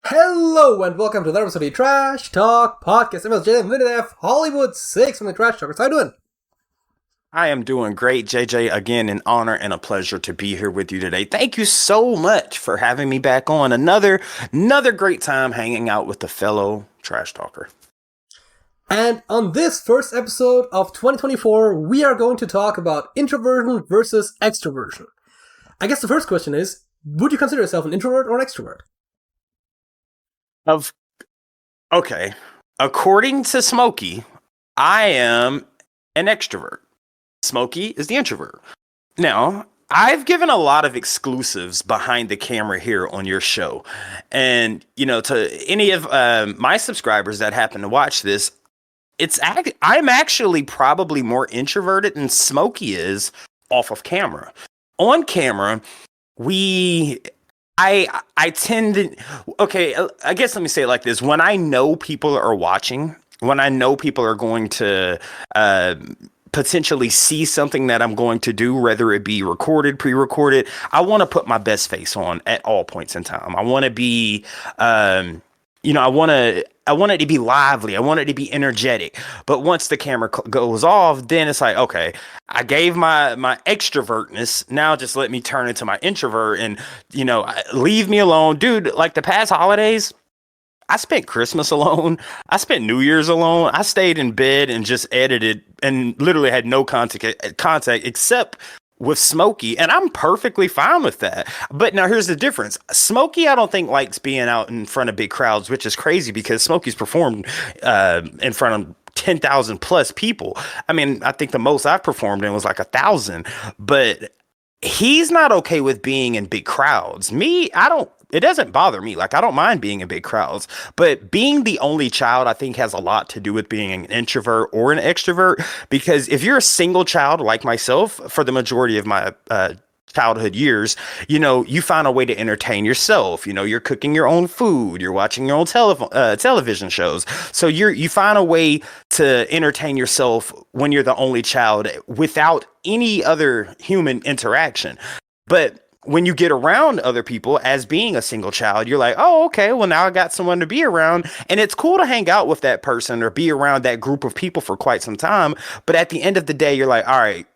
Hello and welcome to another episode of the Trash Talk Podcast. I'm Jalen Lindelof, Hollywood 6 from the Trash Talkers. How you doing? I am doing great, JJ. Again, an honor and a pleasure to be here with you today. Thank you so much for having me back on. Another great time hanging out with the fellow Trash Talker. And on this first episode of 2024, we are going to talk about introversion versus extroversion. I guess the first question is, would you consider yourself an introvert or an extrovert? Okay. According to Smokey, I am an extrovert. Smokey is the introvert. Now, I've given a lot of exclusives behind the camera here on your show. And, to any of my subscribers that happen to watch this, I'm actually probably more introverted than Smokey is off of camera. On camera, I tend to, okay, I guess let me say it like this. When I know people are watching, when I know people are going to potentially see something that I'm going to do, whether it be recorded, pre-recorded, I want to put my best face on at all points in time. I want to be, I want it to be lively. I want it to be energetic. But once the camera goes off, then it's like, okay, I gave my extrovertness. Now just let me turn into my introvert and, leave me alone. Dude, like the past holidays, I spent Christmas alone. I spent New Year's alone. I stayed in bed and just edited and literally had no contact except with Smokey, and I'm perfectly fine with that. But now here's the difference. Smokey, I don't think likes being out in front of big crowds, which is crazy because Smokey's performed in front of 10,000 plus people. I mean, I think the most I've performed in was like 1,000, but he's not okay with being in big crowds. It doesn't bother me. Like, I don't mind being in big crowds, but being the only child, I think, has a lot to do with being an introvert or an extrovert. Because if you're a single child like myself, for the majority of my childhood years, you find a way to entertain yourself. You're cooking your own food, you're watching your own television shows. So you find a way to entertain yourself when you're the only child without any other human interaction. But when you get around other people as being a single child, you're like, oh, okay, well, now I got someone to be around. And it's cool to hang out with that person or be around that group of people for quite some time. But at the end of the day, you're like, all right,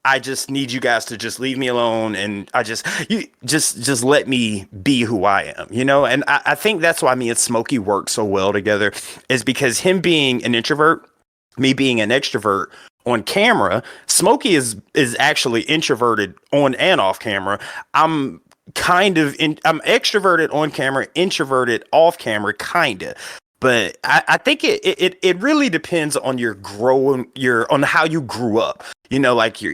I just need you guys to just leave me alone. And you just let me be who I am, And I think that's why me and Smokey work so well together, is because him being an introvert, me being an extrovert. On camera, Smokey is actually introverted on and off camera. I'm I'm extroverted on camera, introverted off camera, kinda. But I think it really depends on on how you grew up. Like your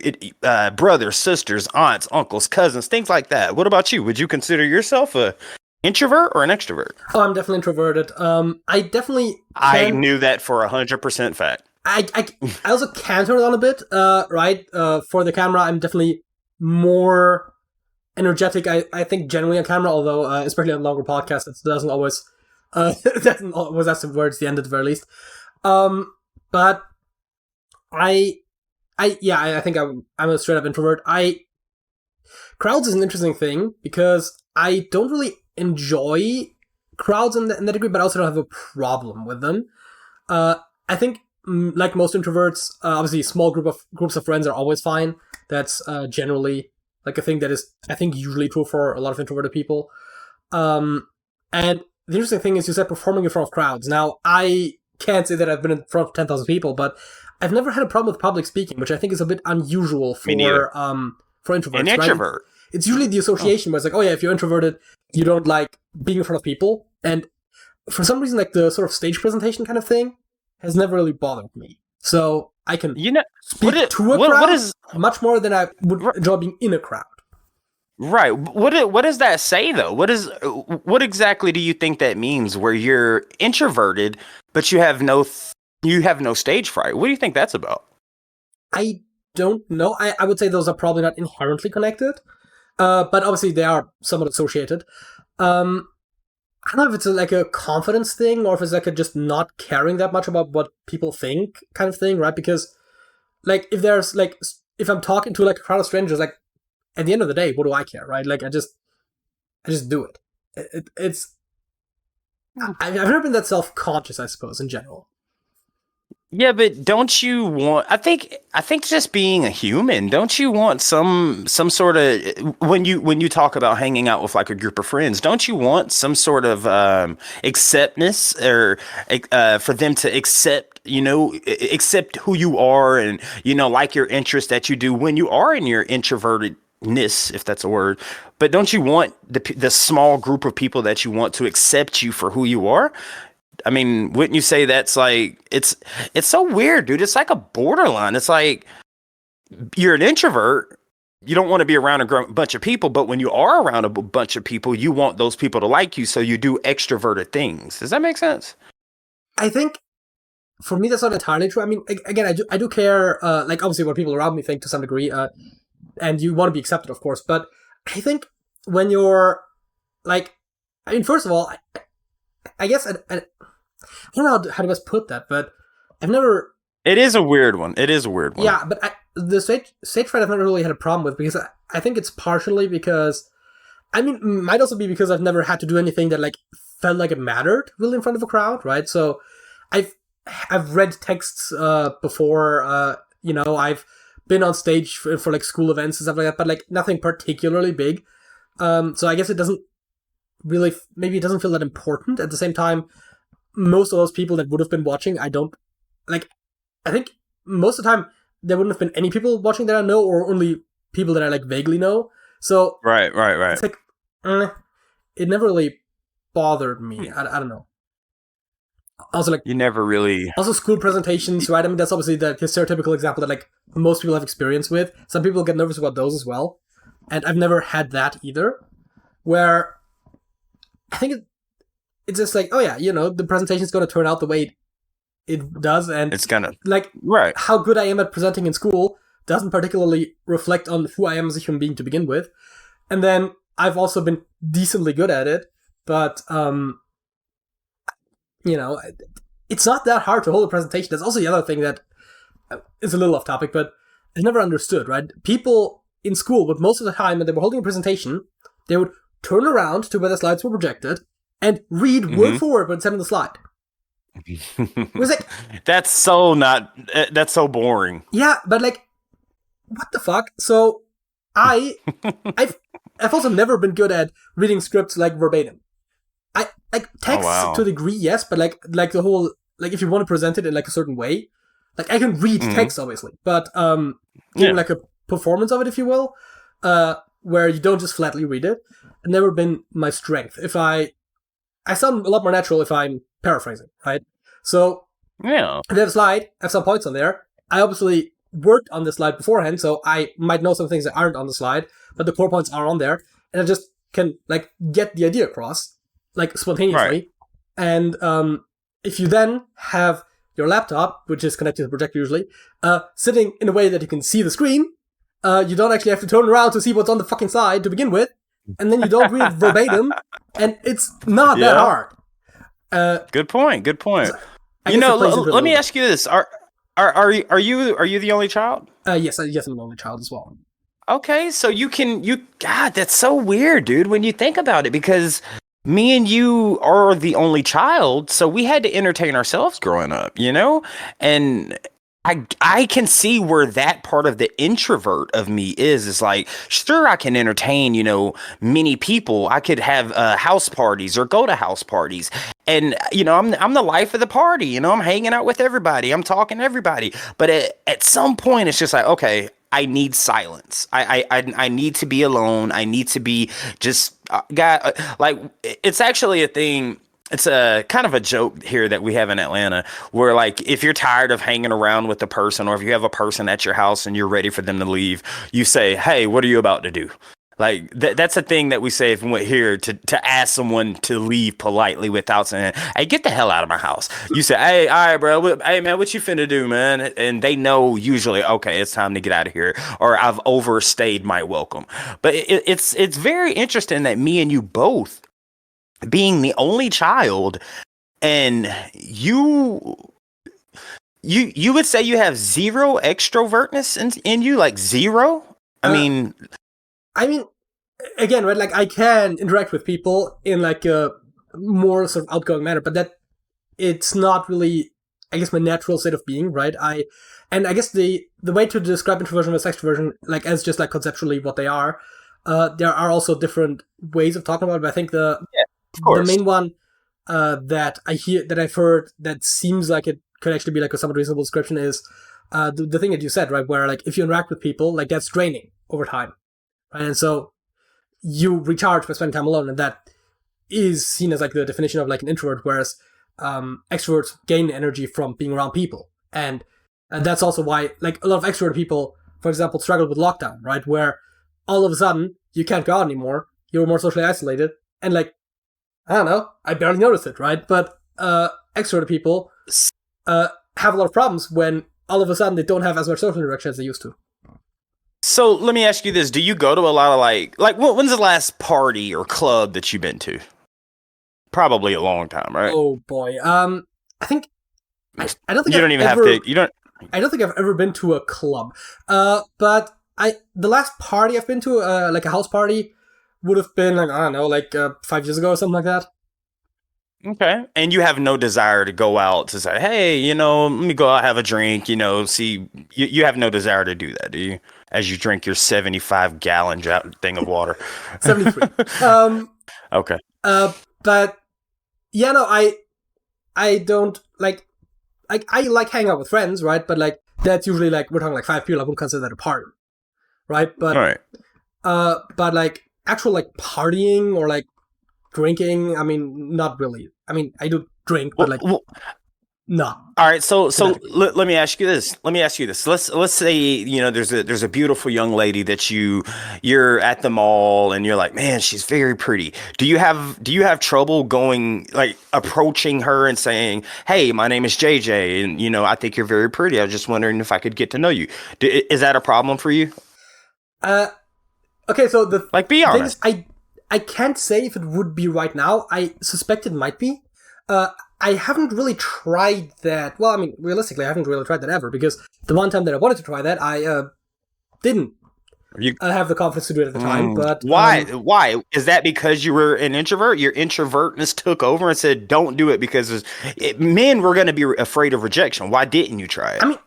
brothers, sisters, aunts, uncles, cousins, things like that. What about you? Would you consider yourself a introvert or an extrovert? Oh, I'm definitely introverted. I knew that for 100% fact. I also can turn it on a bit, right? For the camera, I'm definitely more energetic, I think, generally on camera, although, especially on longer podcasts, it doesn't always have some words at the end at the very least. But I think I'm a straight up introvert. Crowds is an interesting thing because I don't really enjoy crowds in that degree, but I also don't have a problem with them. I think, like most introverts, obviously small groups of friends are always fine. That's generally like a thing that is, I think, usually true for a lot of introverted people. And the interesting thing is, you said performing in front of crowds. Now, I can't say that I've been in front of 10,000 people, but I've never had a problem with public speaking, which I think is a bit unusual for introverts. An introvert. Right? It's usually the association where it's like, oh yeah, if you're introverted, you don't like being in front of people. And for some reason, like the sort of stage presentation kind of thing has never really bothered me. So I can speak to a crowd much more than I would enjoy being in a crowd. Right. What does that say though? What exactly do you think that means? Where you're introverted, but you have no stage fright. What do you think that's about? I don't know. I would say those are probably not inherently connected, but obviously they are somewhat associated. I don't know if it's like a confidence thing or if it's like a just not caring that much about what people think kind of thing, right? Because, like, if I'm talking to like a crowd of strangers, like, at the end of the day, what do I care, right? Like, I just do it. It's I've never been that self-conscious, I suppose, in general. Yeah, but don't you want? I think just being a human, don't you want some sort of when you talk about hanging out with like a group of friends, don't you want some sort of acceptness or for them to accept accept who you are and like your interests that you do when you are in your introvertedness, if that's a word. But don't you want the small group of people that you want to accept you for who you are? I mean, wouldn't you say that's like it's so weird, dude? It's like a borderline. It's like you're an introvert. You don't want to be around a bunch of people, but when you are around a bunch of people, you want those people to like you, so you do extroverted things. Does that make sense? I think for me that's not entirely true. I mean, again, I do care, like obviously what people around me think to some degree, and you want to be accepted, of course. But I think when you're like, I mean, first of all, I guess I don't know how to best put that, but I've never. It is a weird one. It is a weird one. Yeah, but the stage fright I've never really had a problem with because I think it's partially because, I mean, it might also be because I've never had to do anything that like felt like it mattered really in front of a crowd, right? So, I've read texts before, I've been on stage for like school events and stuff like that, but like nothing particularly big. So I guess it doesn't really, maybe it doesn't feel that important. At the same time, most of those people that would have been watching, I think most of the time there wouldn't have been any people watching that I know, or only people that I like vaguely know. So right. It's like it never really bothered me. I don't know. Also, like, you never really. Also, school presentations, right? I mean, that's obviously the stereotypical example that like most people have experience with. Some people get nervous about those as well, and I've never had that either. Where I think it's just like, oh yeah, the presentation's going to turn out the way it does, and it's gonna like right. How good I am at presenting in school doesn't particularly reflect on who I am as a human being to begin with, and then I've also been decently good at it, but it's not that hard to hold a presentation. That's also the other thing that is a little off topic, but I never understood, right? People in school would most of the time when they were holding a presentation, they would turn around to where the slides were projected and read word for word what's said in the slide. It was like, that's so boring. Yeah, but like, what the fuck? So I've also never been good at reading scripts like verbatim. I like text to a degree, yes, but like the whole, like if you want to present it in like a certain way, like I can read text obviously, but giving like a performance of it, if you will, where you don't just flatly read it, has never been my strength. If I sound a lot more natural if I'm paraphrasing, right? So yeah, if I have a slide, I have some points on there. I obviously worked on the slide beforehand, so I might know some things that aren't on the slide, but the core points are on there, and I just can like get the idea across like spontaneously. Right. And if you then have your laptop, which is connected to the projector usually, sitting in a way that you can see the screen, you don't actually have to turn around to see what's on the fucking side to begin with, and then you don't read verbatim, and it's not that hard. Good point. So let me ask you this: Are you the only child? Yes, I'm the only child as well. Okay, so God, that's so weird, dude. When you think about it, because me and you are the only child, so we had to entertain ourselves growing up, and I can see where that part of the introvert of me is like, sure, I can entertain, many people. I could have house parties or go to house parties. And, I'm the life of the party, I'm hanging out with everybody. I'm talking to everybody. But at some point, it's just like, okay, I need silence. I need to be alone. I need to be just, like, it's actually a thing. It's a kind of a joke here that we have in Atlanta where, like, if you're tired of hanging around with a person, or if you have a person at your house and you're ready for them to leave, you say, hey, what are you about to do? Like, that's a thing that we say if we went here to ask someone to leave politely without saying, hey, get the hell out of my house. You say, hey, all right, bro. Hey, man, what you finna do, man? And they know usually, okay, it's time to get out of here, or I've overstayed my welcome. But it's very interesting that me and you both, being the only child, and you would say you have zero extrovertness in you, like zero? I mean, again, right? Like I can interact with people in like a more sort of outgoing manner, but that it's not really, I guess, my natural state of being, right? I guess the way to describe introversion versus extroversion, like as just like conceptually what they are, there are also different ways of talking about it. But I think the main one that I've heard that seems like it could actually be like a somewhat reasonable description is the thing that you said, right? Where like if you interact with people, like that's draining over time, right? And so you recharge by spending time alone, and that is seen as like the definition of like an introvert, whereas extroverts gain energy from being around people, and that's also why like a lot of extroverted people, for example, struggle with lockdown, right? Where all of a sudden you can't go out anymore, you're more socially isolated, and like I don't know, I barely noticed it, right? But extroverted people have a lot of problems when all of a sudden they don't have as much social interaction as they used to. So let me ask you this: do you go to a lot of like when's the last party or club that you've been to? Probably a long time, right? Oh boy, I think I don't think you don't even have to. You don't. I don't think I've ever been to a club. But the last party I've been to, like a house party, would have been like I don't know, like 5 years ago or something like that. Okay. And you have no desire to go out to say, hey, let me go out, have a drink, see, you have no desire to do that, do you? As you drink your 75-gallon thing of water. 73. Okay. But yeah, no, I don't like I like hanging out with friends, right? But like that's usually like we're talking like 5 people. I wouldn't consider that a party, right? But all right. But like actual like partying or like drinking, I mean, not really. I mean, I do drink, but no. All right, so let me ask you this. Let's say there's a beautiful young lady that you're at the mall and you're like, man, she's very pretty. Do you have trouble going like approaching her and saying, hey, my name is JJ, and I think you're very pretty. I was just wondering if I could get to know you. Is that a problem for you? Okay, so be honest. I can't say if it would be right now. I suspect it might be. I haven't really tried that. Well, I mean, realistically, I haven't really tried that ever, because the one time that I wanted to try that, I didn't have the confidence to do it at the time. But why? Why? Is that because you were an introvert? Your introvertness took over and said, don't do it, because men were going to be afraid of rejection. Why didn't you try it? I mean,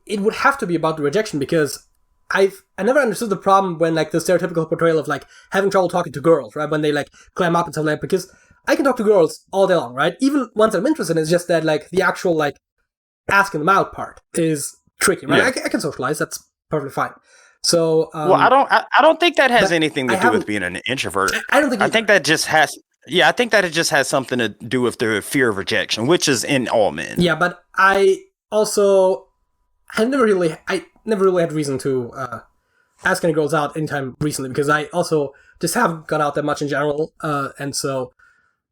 it would have to be about the rejection, because I never understood the problem when like the stereotypical portrayal of like having trouble talking to girls, right? When they like climb up and stuff like that, because I can talk to girls all day long, right? Even once I'm interested, it's just that like the actual like asking them out part is tricky, right? Yeah. I can socialize, that's perfectly fine. So well, I don't think that has anything to do with being an introvert. I don't think. I think that just has. Yeah, I think that it just has something to do with the fear of rejection, which is in all men. Yeah, but I never really had reason to ask any girls out anytime recently, because I also just haven't gone out that much in general, and so.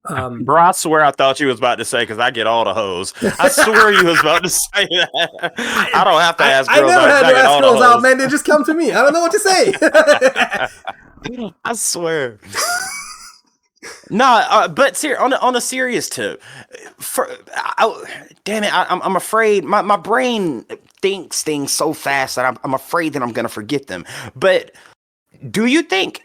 Bro, I swear I thought you was about to say, because I get all the hoes. I swear you was about to say that. I don't have to ask girls out. I never had to ask girls out, man. They just come to me. I don't know what to say. I swear. No, but on a serious tip, damn it, I'm afraid my brain thinks things so fast that I'm afraid that I'm going to forget them. But do you think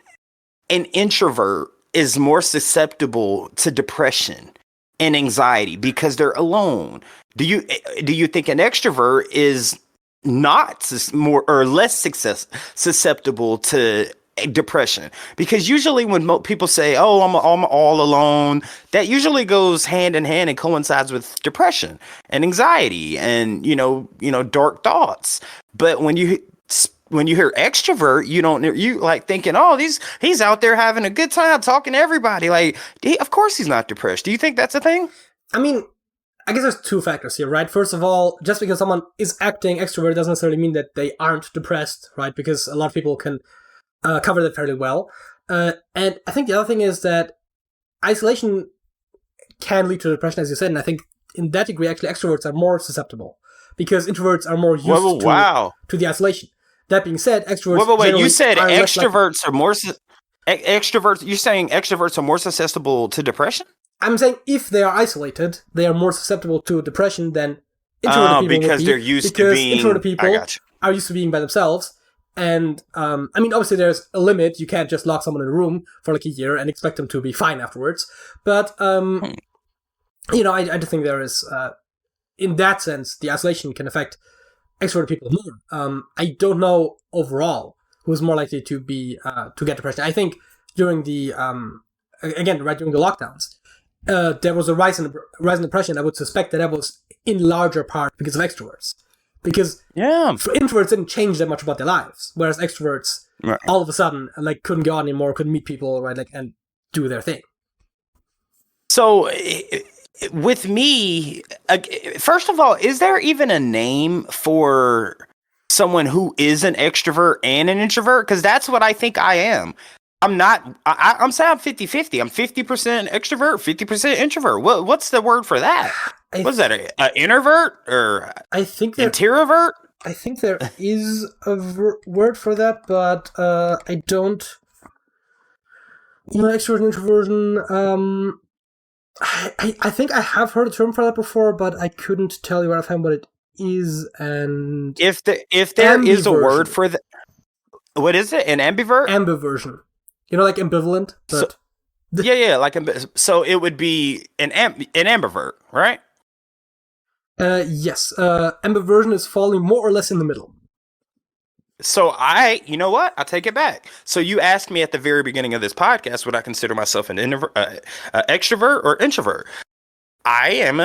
an introvert is more susceptible to depression and anxiety because they're alone? Do you think an extrovert is not more or less susceptible to depression? Because usually when people say, "Oh, I'm all alone," that usually goes hand in hand and coincides with depression and anxiety and dark thoughts. But when you hear extrovert, you like thinking, oh, he's out there having a good time talking to everybody. Like, of course he's not depressed. Do you think that's a thing? I mean, I guess there's two factors here, right? First of all, just because someone is acting extrovert doesn't necessarily mean that they aren't depressed, right? Because a lot of people can cover that fairly well. And I think the other thing is that isolation can lead to depression, as you said. And I think in that degree, actually, extroverts are more susceptible because introverts are more used to the isolation. That being said, extroverts. Wait! You said extroverts are more extroverts. You're saying extroverts are more susceptible to depression? I'm saying if they are isolated, they are more susceptible to depression than introverted people because they're used to being. Introverted people are used to being by themselves, And I mean, obviously, there's a limit. You can't just lock someone in a room for like a year and expect them to be fine afterwards. But you know, I do think there is, in that sense, the isolation can affect extroverted people more. I don't know overall who's more likely to be to get depression. I think during the during the lockdowns, there was a rise in depression. I would suspect that was in larger part because of extroverts. Because introverts didn't change that much about their lives, whereas extroverts all of a sudden like couldn't go out anymore, couldn't meet people, right, like and do their thing. So with me, first of all, is there even a name for someone who is an extrovert and an introvert? Because that's what I think I am. I'm not. I'm saying I'm 50-50. I'm 50% extrovert, 50% introvert. What's the word for that? What's that? An introvert or I think introvert? I think there is a word for that, but I don't. You know, extroversion, introversion. I think I have heard a term for that before, but I couldn't tell you right offhand what it is. And if there is a word for that, what is it? An ambivert? Ambiversion. You know, like ambivalent. But yeah, like so it would be an ambivert, right? Yes. Ambiversion is falling more or less in the middle. So you know what? I take it back. So you asked me at the very beginning of this podcast, would I consider myself an extrovert or introvert? I am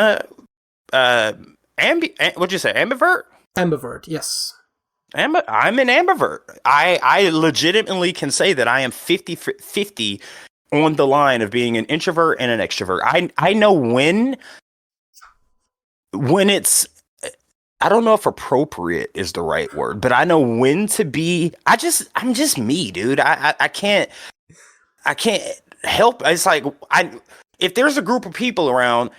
what'd you say? Ambivert? Ambivert, yes. I'm an ambivert. I legitimately can say that I am 50-50 on the line of being an introvert and an extrovert. I know when it's, I don't know if appropriate is the right word, but I know when to be. I'm just me, dude. I can't help. It's like if there's a group of people around,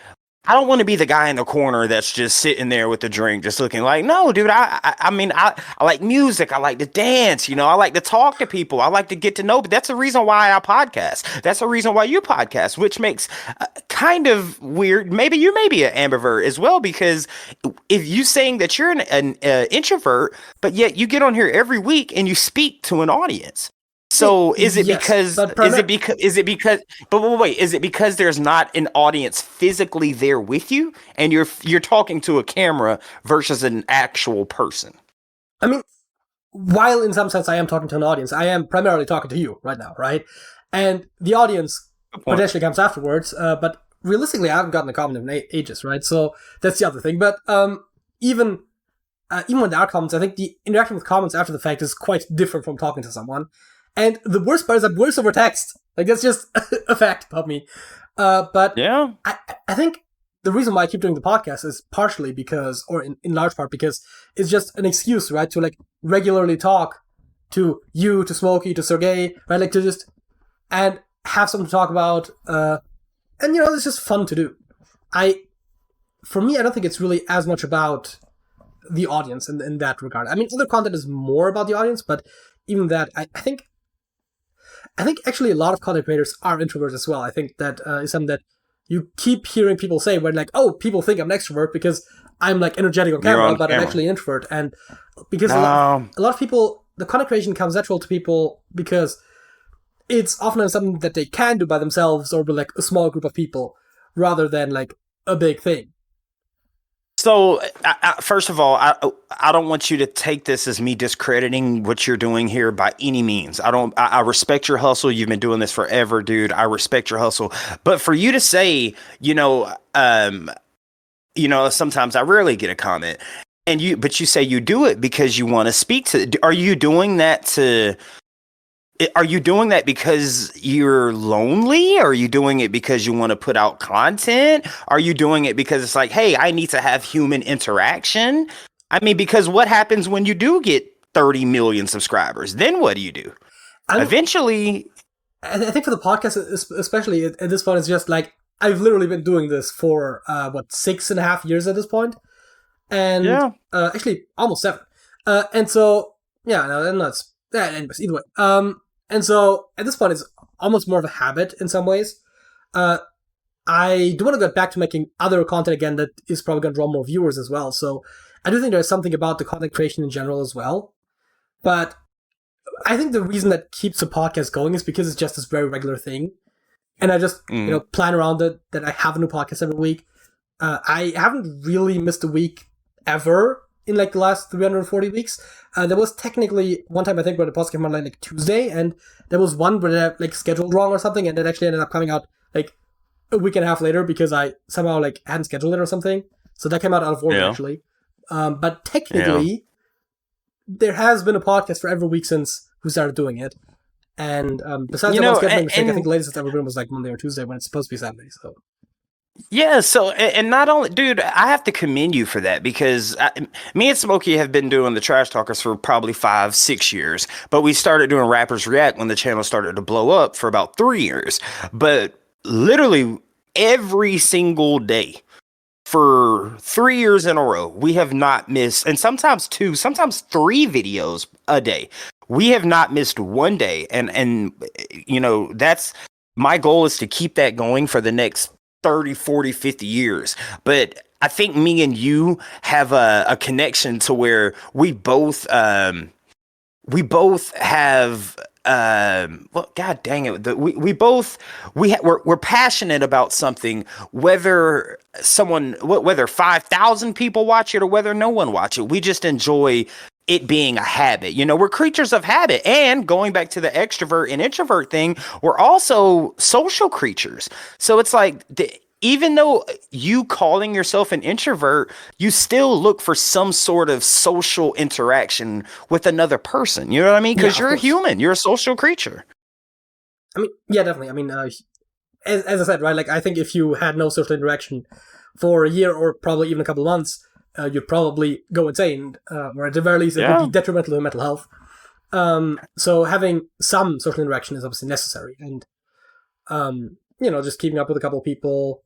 I don't want to be the guy in the corner that's just sitting there with the drink, just looking like, no, dude. I mean, I like music. I like to dance. You know, I like to talk to people. I like to get to know. But that's the reason why I podcast. That's the reason why you podcast, which makes kind of weird. Maybe you may be an ambivert as well, because if you saying that you're an introvert, but yet you get on here every week and you speak to an audience. So is it because there's not an audience physically there with you and you're talking to a camera versus an actual person? I mean, while in some sense I am talking to an audience, I am primarily talking to you right now, right? And the audience potentially comes afterwards, but realistically I haven't gotten a comment in ages, right? So that's the other thing. But even when there are comments, I think the interaction with comments after the fact is quite different from talking to someone. And the worst part is I'm worse over text. Like, that's just a fact about me. But yeah, I think the reason why I keep doing the podcast is partially because, or in large part because, it's just an excuse, right? To, like, regularly talk to you, to Smokey, to Sergey, right? Like, to just, and have something to talk about. And, you know, it's just fun to do. For me, I don't think it's really as much about the audience in that regard. I mean, other content is more about the audience, but even that, I think actually a lot of content creators are introverts as well. I think that is something that you keep hearing people say, where like, oh, people think I'm an extrovert because I'm like energetic on camera, but I'm actually an introvert. And because a lot of people, the content creation comes natural to people because it's often something that they can do by themselves or with like a small group of people rather than like a big thing. So, first of all, I don't want you to take this as me discrediting what you're doing here by any means. I respect your hustle. You've been doing this forever, dude. I respect your hustle. But for you to say, sometimes I rarely get a comment, but you say you do it because you want to speak to. Are you doing that because you're lonely? Are you doing it because you want to put out content? Are you doing it because it's like, hey, I need to have human interaction? I mean, because what happens when you do get 30 million subscribers? Then what do you do? Eventually. I think for the podcast, especially at this point, it's just like, I've literally been doing this for, 6.5 years at this point? And actually, almost 7. And so, yeah, no, that's, anyways, either way. And so, at this point, it's almost more of a habit in some ways. I do want to get back to making other content again that is probably going to draw more viewers as well. So, I do think there's something about the content creation in general as well. But I think the reason that keeps the podcast going is because it's just this very regular thing. And I just, plan around it, that I have a new podcast every week. I haven't really missed a week ever in like the last 340 weeks. There was technically one time I think where the podcast came out like Tuesday, and there was one where they like scheduled wrong or something, and it actually ended up coming out like a week and a half later because I somehow like hadn't scheduled it or something. So that came out of order actually. But technically, there has been a podcast for every week since we started doing it. And besides that one scheduling mistake, I think the latest it's ever been was like Monday or Tuesday when it's supposed to be Saturday. So. Yeah, so, and not only, dude, I have to commend you for that because me and Smokey have been doing the Trash Talkers for probably 5-6 years, but we started doing Rappers React when the channel started to blow up for about 3 years. But literally every single day for 3 years in a row, we have not missed, and sometimes 2, sometimes 3 videos a day. We have not missed one day, and that's my goal is to keep that going for the next 30, 40, 50 years. But I think me and you have a connection to where we both have well, god dang it, we're passionate about something, whether 5,000 people watch it or whether no one watch it. We just enjoy it being a habit. We're creatures of habit. And going back to the extrovert and introvert thing, we're also social creatures. So it's like, even though you calling yourself an introvert, you still look for some sort of social interaction with another person. You know what I mean? Because you're a human. You're a social creature. I mean, yeah, definitely. I mean, as I said, right, like, I think if you had no social interaction for a year or probably even a couple of months, you'd probably go insane, or at the very least, it would be detrimental to mental health. So having some social interaction is obviously necessary, and just keeping up with a couple of people,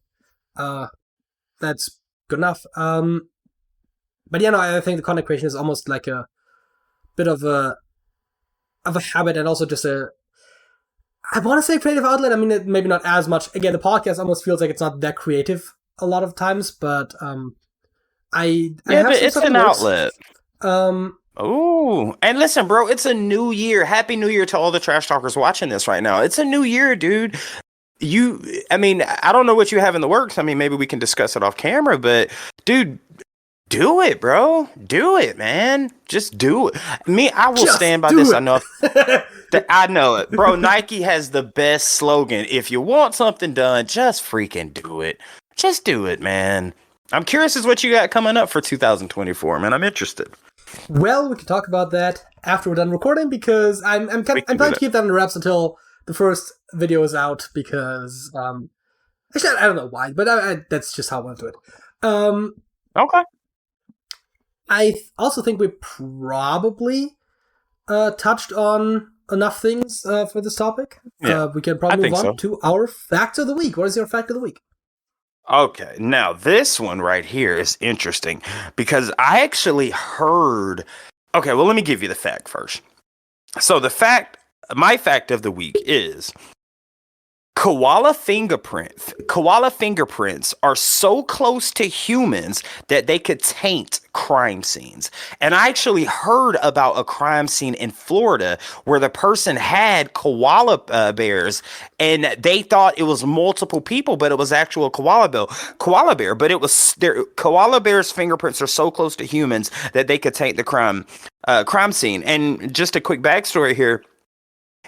that's good enough. But I think the content creation is almost like a bit of a habit, and also just I want to say creative outlet. I mean, maybe not as much. Again, the podcast almost feels like it's not that creative a lot of times, but but it's an outlet. Oh, and listen, bro, it's a new year. Happy New Year to all the Trash Talkers watching this right now. It's a new year, dude. I don't know what you have in the works. I mean, maybe we can discuss it off camera, but dude, do it, bro. Do it, man. Just do it. I will stand by this. I know it, bro. Nike has the best slogan. If you want something done, just freaking do it. Just do it, man. I'm curious as what you got coming up for 2024, man. I'm interested. Well, we can talk about that after we're done recording, because I'm planning to keep that on the wraps until the first video is out, because actually I don't know why, but that's just how I want to do it. Okay. I also think we probably touched on enough things for this topic. Yeah, we can probably move on to our fact of the week. What is your fact of the week? Okay, now this one right here is interesting because I actually heard. Okay, well, let me give you the fact first. So my fact of the week is koala fingerprints are so close to humans that they could taint crime scenes. And I actually heard about a crime scene in Florida where the person had koala bears, and they thought it was multiple people, but it was actual koala bear. But it was koala bears' fingerprints are so close to humans that they could taint the crime scene. And just a quick backstory here.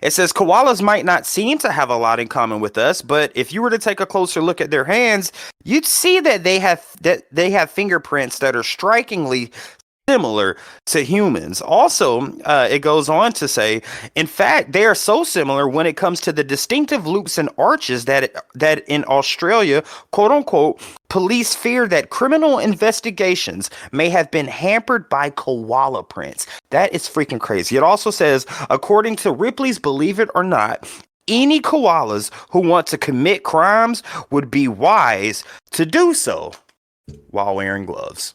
It says koalas might not seem to have a lot in common with us, but if you were to take a closer look at their hands, you'd see that they have fingerprints that are strikingly similar to humans. Also, it goes on to say, in fact, they are so similar when it comes to the distinctive loops and arches that in Australia, quote unquote, police fear that criminal investigations may have been hampered by koala prints. That is freaking crazy. It also says, according to Ripley's Believe It or Not, any koalas who want to commit crimes would be wise to do so while wearing gloves.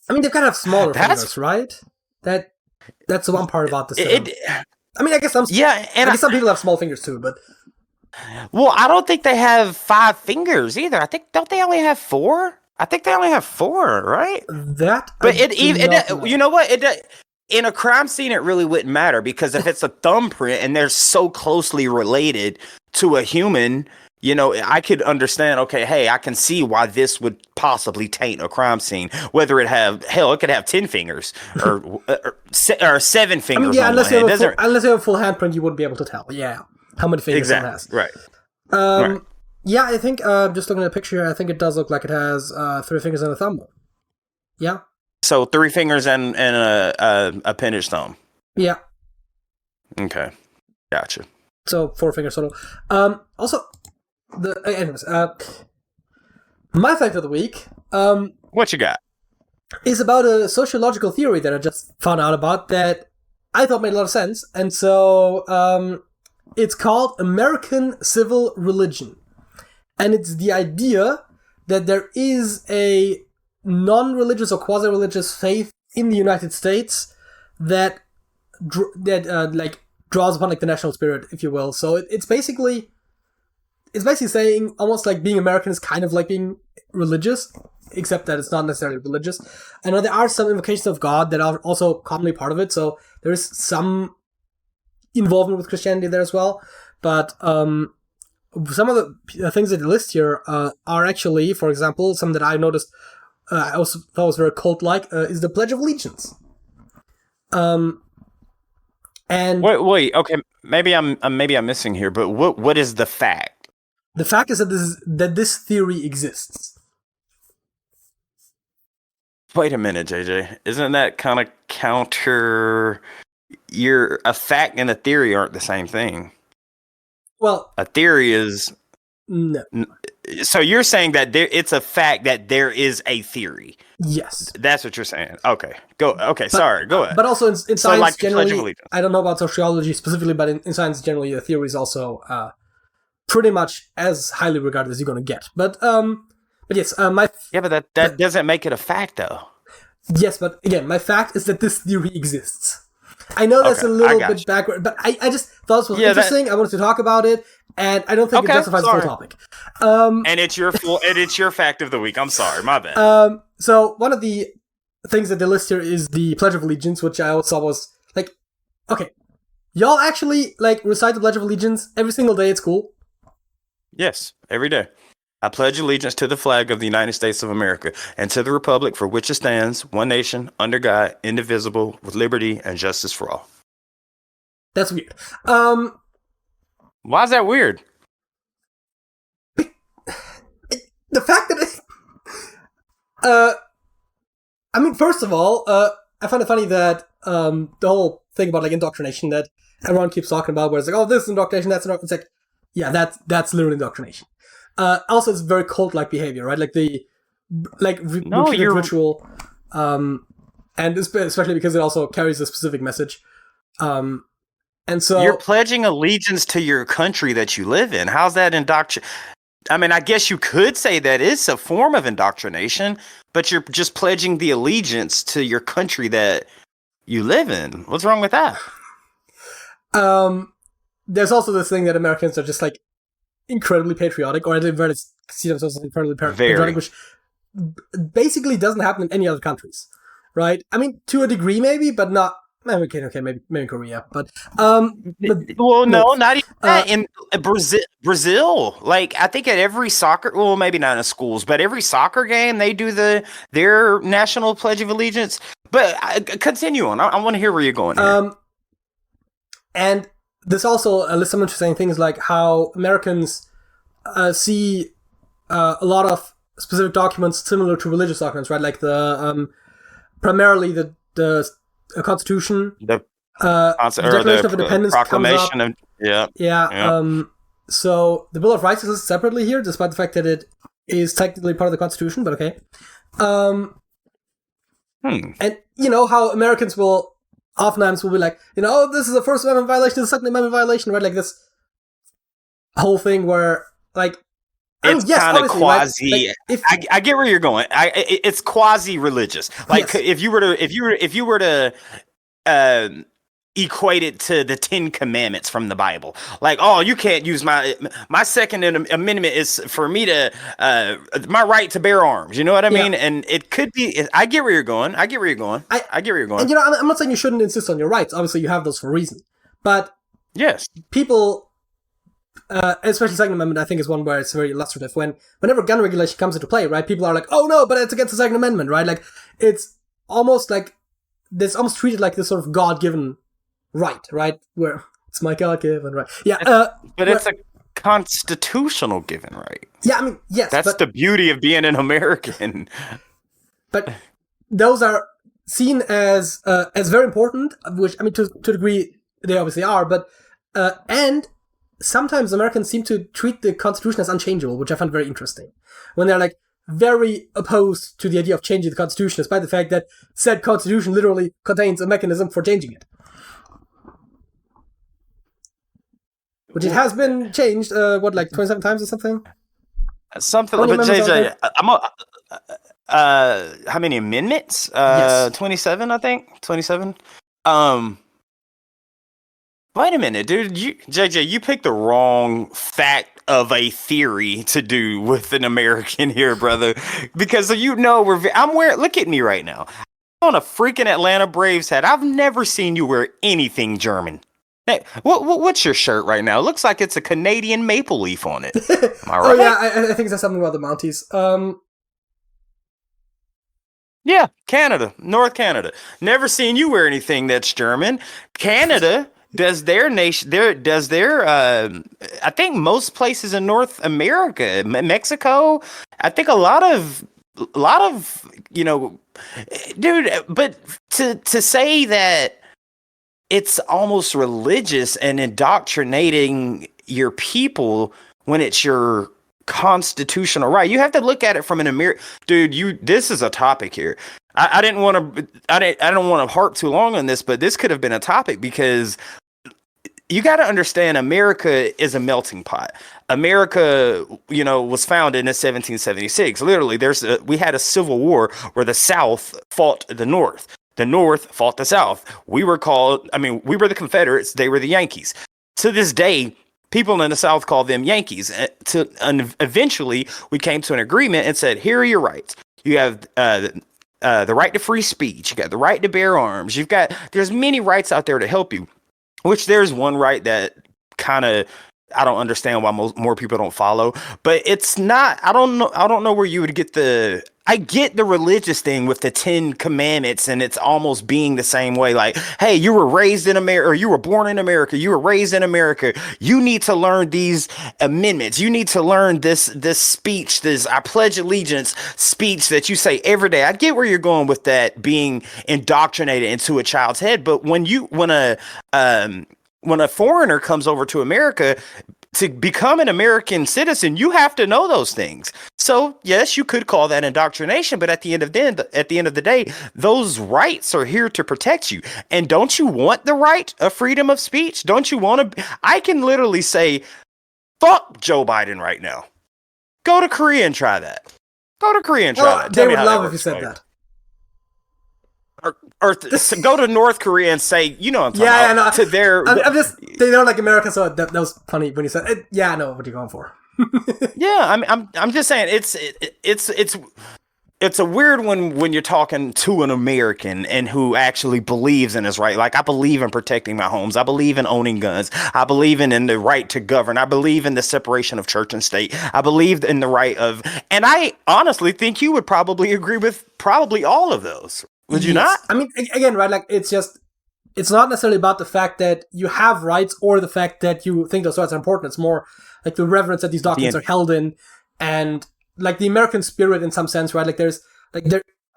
I mean, they've got to have smaller fingers, right? That's the one part about this. I mean, I guess some people have small fingers too, but well, I don't think they have 5 fingers either. Don't they only have 4? I think they only have 4, right? That, but you know what? in a crime scene, it really wouldn't matter because if it's a thumbprint and they're so closely related to a human, you know, I could understand, okay, hey, I can see why this would possibly taint a crime scene. Whether it could have 10 fingers or 7 fingers. I mean, yeah, on unless one you hand. have a full handprint, you wouldn't be able to tell. Yeah, how many fingers it has. Right. Right. Yeah, I think just looking at the picture here, I think it does look like it has 3 fingers and a thumb. Yeah. So 3 fingers and a pinch thumb. Yeah. Okay, gotcha. So 4 fingers total. Also, anyways, my fact of the week. What you got? Is about a sociological theory that I just found out about that I thought made a lot of sense, and so it's called American Civil Religion, and it's the idea that there is a non-religious or quasi-religious faith in the United States that draws upon like the national spirit, if you will. So it's basically saying almost like being American is kind of like being religious, except that it's not necessarily religious. I know there are some invocations of God that are also commonly part of it, so there is some involvement with Christianity there as well. But some of the things that they list here are actually, for example, some that I noticed I also thought was very cult-like is the Pledge of Allegiance. And wait, okay, maybe I'm missing here, but what is the fact? The fact is that this theory exists. Wait a minute, JJ. Isn't that kind of counter? A fact and a theory aren't the same thing. Well, a theory is no. So you're saying that it's a fact that there is a theory. Yes, that's what you're saying. Okay, go. Okay, sorry, go ahead. But also in science, so like generally, I don't know about sociology specifically, but in science generally, the theory is also pretty much as highly regarded as you're going to get. But yes, but that doesn't make it a fact, though. Yes, but again, my fact is that this theory exists. I know that's a little bit backward, but I just thought this was interesting. I wanted to talk about it, and I don't think it justifies the full topic. And it's your fact of the week. I'm sorry, my bad. So one of the things that they list here is the Pledge of Allegiance, which I always thought was like, okay, y'all actually like recite the Pledge of Allegiance every single day at school? Yes, every day. I pledge allegiance to the flag of the United States of America and to the republic for which it stands, one nation, under God, indivisible, with liberty and justice for all. That's weird. Why is that weird? The fact that I mean, first of all, I find it funny that the whole thing about like indoctrination that everyone keeps talking about, where it's like, oh, this is indoctrination, that's indoctrination. It's like, yeah, that's literally indoctrination. Also, it's very cult-like behavior, right? Like the repeated ritual, and especially because it also carries a specific message. And so you're pledging allegiance to your country that you live in. How's that indoctrination? I mean, I guess you could say that is a form of indoctrination, but you're just pledging the allegiance to your country that you live in. What's wrong with that? There's also this thing that Americans are just like incredibly patriotic, or at the very least see themselves as incredibly patriotic, which basically doesn't happen in any other countries, right? I mean, to a degree maybe, but not. Okay, maybe Korea, but not even that. In Brazil, like I think at every soccer, well, maybe not in schools, but every soccer game they do their national pledge of allegiance. But continue on. I want to hear where you're going here. And there's also lists some interesting things like how Americans see a lot of specific documents similar to religious documents, right? Like the primarily the Constitution, the Declaration of Independence, Proclamation of so the Bill of Rights is listed separately here, despite the fact that it is technically part of the Constitution. But okay, and you know how Americans will oftentimes be like, this is a First Amendment violation, this is a Second Amendment violation, right? Like this whole thing where like it's kind of quasi. Right? Like I get where you're going. It's quasi religious. Like if you were to equate it to the 10 Commandments from the Bible. Like, oh, you can't use my Second Amendment is for me to my right to bear arms. You know what I mean? And it could be. I get where you're going. I get where you're going. I get where you're going. And I'm not saying you shouldn't insist on your rights. Obviously, you have those for a reason. But yes, people, especially Second Amendment, I think is one where it's very illustrative. Whenever gun regulation comes into play, right? People are like, oh no, but it's against the Second Amendment, right? Like it's almost like this, almost treated like this sort of God-given right? Where it's my God-given right. Yeah, but it's a constitutional given right. Yeah, I mean, yes. That's the beauty of being an American. But those are seen as very important, which, I mean, to a degree, they obviously are, but, and sometimes Americans seem to treat the Constitution as unchangeable, which I find very interesting. When they're, like, very opposed to the idea of changing the Constitution, despite the fact that said Constitution literally contains a mechanism for changing it. Which it has been changed, 27 times or something? Something, but JJ, how many amendments? Yes. 27, I think. 27. Wait a minute, dude. JJ, you picked the wrong fact of a theory to do with an American here, brother. Because I'm wearing. Look at me right now. I'm on a freaking Atlanta Braves hat. I've never seen you wear anything German. Hey, what's your shirt right now? It looks like it's a Canadian maple leaf on it. Am I right? Oh yeah, I think there's something about the Mounties. Yeah, Canada, North Canada. Never seen you wear anything that's German. Canada does their nation. I think most places in North America, Mexico. I think a lot of dude. But to say that it's almost religious and indoctrinating your people when it's your constitutional right. You have to look at it from an American dude. This is a topic here. I don't want to harp too long on this, but this could have been a topic because you got to understand America is a melting pot. America, was founded in 1776. Literally, we had a civil war where the South fought the North. The North fought the South. We were the Confederates. They were the Yankees. To this day, people in the South call them Yankees. And eventually, we came to an agreement and said, here are your rights. You have the right to free speech. You got the right to bear arms. There's many rights out there to help you, which there's one right that kind of, I don't understand why more people don't follow, but it's not, I don't know where you would get I get the religious thing with the 10 Commandments, and it's almost being the same way. Like, hey, you were raised in America, or you were born in America, you were raised in America. You need to learn these amendments. You need to learn this speech, this I pledge allegiance speech that you say every day. I get where you're going with that being indoctrinated into a child's head, but when a foreigner comes over to America to become an American citizen, you have to know those things. So yes, you could call that indoctrination, but at the end of the day, those rights are here to protect you. And don't you want the right of freedom of speech? Don't you want to? I can literally say, "Fuck Joe Biden" right now. Go to Korea and try that. Go to Korea and try that. They would love if you said that. Or go to North Korea and say, what I'm talking about. No. To their, they don't like America, so that was funny when you said it. Yeah, I know what you're going for. Yeah, I'm just saying it's a weird one when you're talking to an American and who actually believes in his right. Like, I believe in protecting my homes. I believe in owning guns. I believe in the right to govern. I believe in the separation of church and state. I believe in the right of, and I honestly think you would probably agree with probably all of those. Would you not? I mean, again, right, like, it's not necessarily about the fact that you have rights or the fact that you think those rights are important. It's more like the reverence that these documents are held in, and like the American spirit in some sense, right? Like there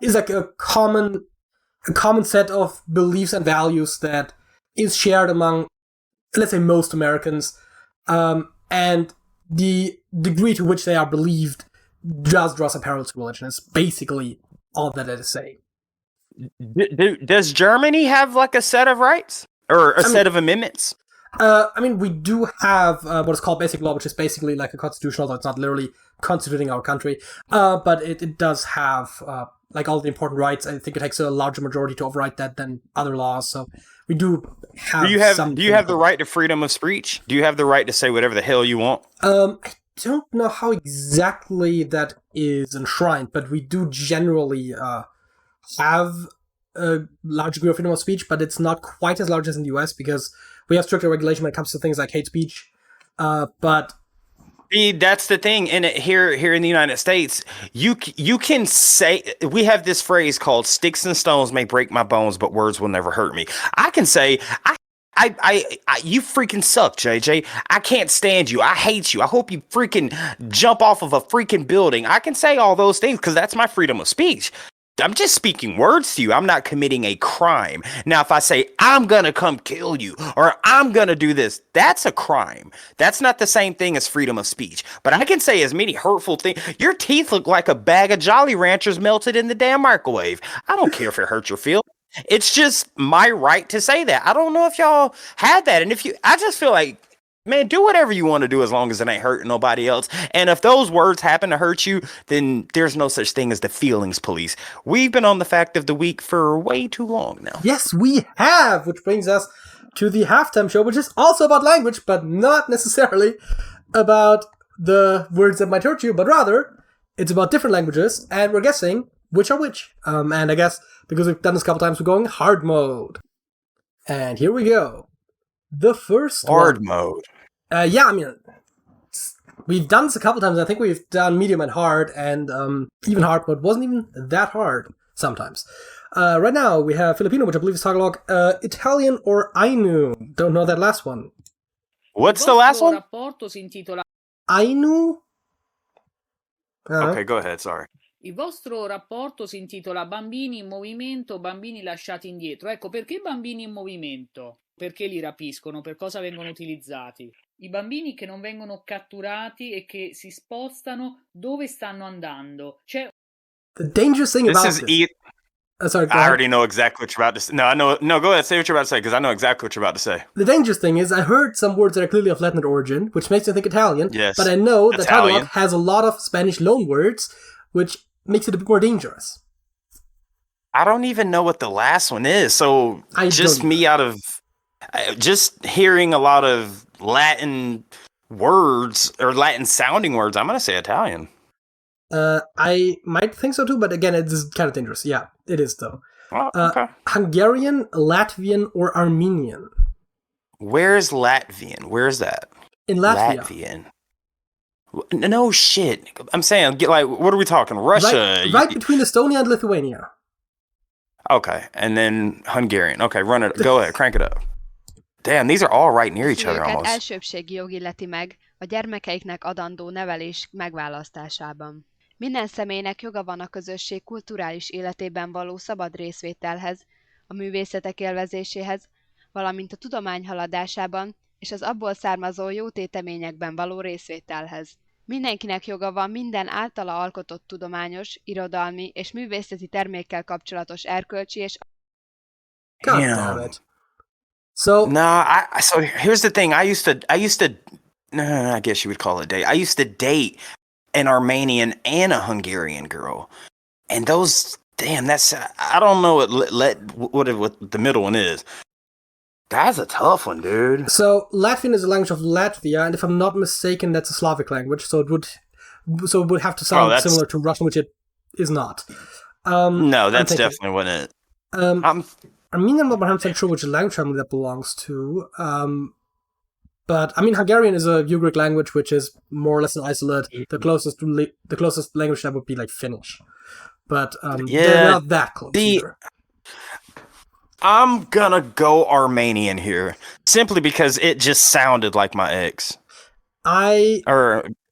is like a common set of beliefs and values that is shared among, let's say, most Americans, and the degree to which they are believed just draws a parallel to religion. It's basically all that it is saying. Does Germany have like a set of rights or a set of amendments? We do have what is called basic law, which is basically like a constitution, although it's not literally constituting our country. But it does have like all the important rights. I think it takes a larger majority to override that than other laws. So we do have Do you have the right to freedom of speech? Do you have the right to say whatever the hell you want? I don't know how exactly that is enshrined, but we do generally have a large degree of freedom of speech, but it's not quite as large as in the US because we have stricter regulation when it comes to things like hate speech. But See, that's the thing. Here in the United States, you can say, we have this phrase called "sticks and stones may break my bones, but words will never hurt me." I can say, you freaking suck, JJ. I can't stand you. I hate you. I hope you freaking jump off of a freaking building. I can say all those things because that's my freedom of speech. I'm just speaking words to you. I'm not committing a crime. Now, if I say, I'm going to come kill you or I'm going to do this, that's a crime. That's not the same thing as freedom of speech. But I can say as many hurtful things. Your teeth look like a bag of Jolly Ranchers melted in the damn microwave. I don't care if it hurts your feelings. It's just my right to say that. I don't know if y'all had that. And I just feel like, man, do whatever you want to do as long as it ain't hurting nobody else. And if those words happen to hurt you, then there's no such thing as the feelings police. We've been on the fact of the week for way too long now. Yes, we have, which brings us to the halftime show, which is also about language, but not necessarily about the words that might hurt you, but rather it's about different languages, and we're guessing which are which. And I guess because we've done this a couple times, we're going hard mode. And here we go. The first hard mode. Yeah, I mean, we've done this a couple times. I think we've done medium and hard, and even hard mode wasn't even that hard sometimes. Right now, we have Filipino, which I believe is Tagalog, Italian, or Ainu. Don't know that last one. What's the last one? Ainu? Okay, go ahead, sorry. Il vostro rapporto si intitola Bambini in movimento, bambini lasciati indietro. Ecco, perché bambini in movimento? Perché li rapiscono? Per cosa vengono utilizzati? I bambini che non vengono catturati e che si spostano, dove stanno andando? C'è... The dangerous thing about this... sorry, I already know exactly what you're about to say. No, go ahead. Say what you're about to say, because I know exactly what you're about to say. The dangerous thing is I heard some words that are clearly of Latin origin, which makes me think Italian. Yes. But I know that Tagalog has a lot of Spanish loan words, which makes it a bit more dangerous. I don't even know what the last one is. So just hearing a lot of Latin words or Latin sounding words, I'm going to say Italian. I might think so too, but again, it is kind of dangerous. Yeah, it is though. Oh, okay. Hungarian, Latvian, or Armenian? Where's Latvian? Where's that? In Latvia. Latvian. No shit. I'm saying, what are we talking? Russia? Right between Estonia and Lithuania. Okay, and then Hungarian. Okay, run it. Go ahead, crank it up. Damn, these are all right near each other almost. Elsőbségi jog illeti meg a gyermekeiknek adandó nevelés megválasztásában. Minden személynek joga van a közösség kulturális életében való szabad részvételhez, a művészetek élvezéséhez, valamint a tudomány haladásában és az abból származó jó téteményekben való részvételhez. Mindenkinek joga van minden általa alkotott tudományos, irodalmi és művészeti termékkel kapcsolatos erkölcsi és... God damn it. So so here's the thing. I used to I guess you would call it date. I used to date an Armenian and a Hungarian girl. And those, damn, I don't know what the middle one is. That's a tough one, dude. So Latvian is a language of Latvia, and if I'm not mistaken, that's a Slavic language. So it would have to sound similar to Russian, which it is not. No, that's definitely what it. Armenian, I'm not 100% sure which language family that belongs to. But I mean, Hungarian is a Ugric language, which is more or less an isolate. The closest language that would be like Finnish, but they're not that close either. I'm gonna go Armenian here, simply because it just sounded like my ex. I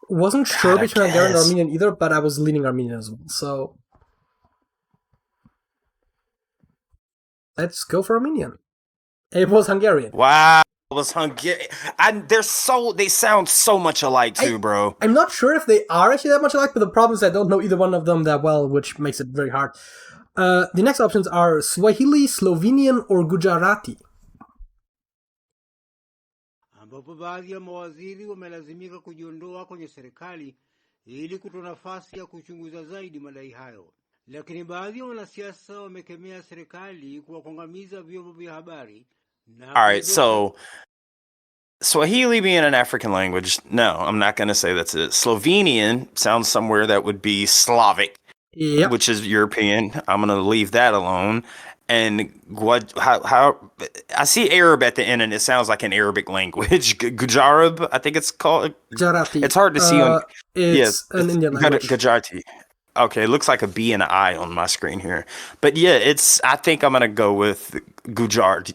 wasn't sure between Hungarian and Armenian either, but I was leaning Armenian as well. So let's go for Armenian. It was Hungarian. Wow. Was Hungarian. They sound so much alike too, bro. I'm not sure if they are actually that much alike, but the problem is I don't know either one of them that well, which makes it very hard. The next options are Swahili, Slovenian, or Gujarati. Ambapo baadhi ya mawaziri wamelazimika kujiondoa kwenye serikali ili kutoa nafasi ya kuchunguza zaidi madai hayo. lakini baadhi ya wanasiasa wamekemea serikali kwa kuangamiza vyombo vya habari. All right, so Swahili being an African language, no, I'm not going to say that's it. Slovenian sounds somewhere that would be Slavic, which is European. I'm going to leave that alone. And how I see Arab at the end, and it sounds like an Arabic language. Gujarati, I think it's called. Gujarati. It's hard to see on. It's an Indian language. Gujarati. Okay, it looks like a B and an I on my screen here. But yeah, I think I'm going to go with Gujarati.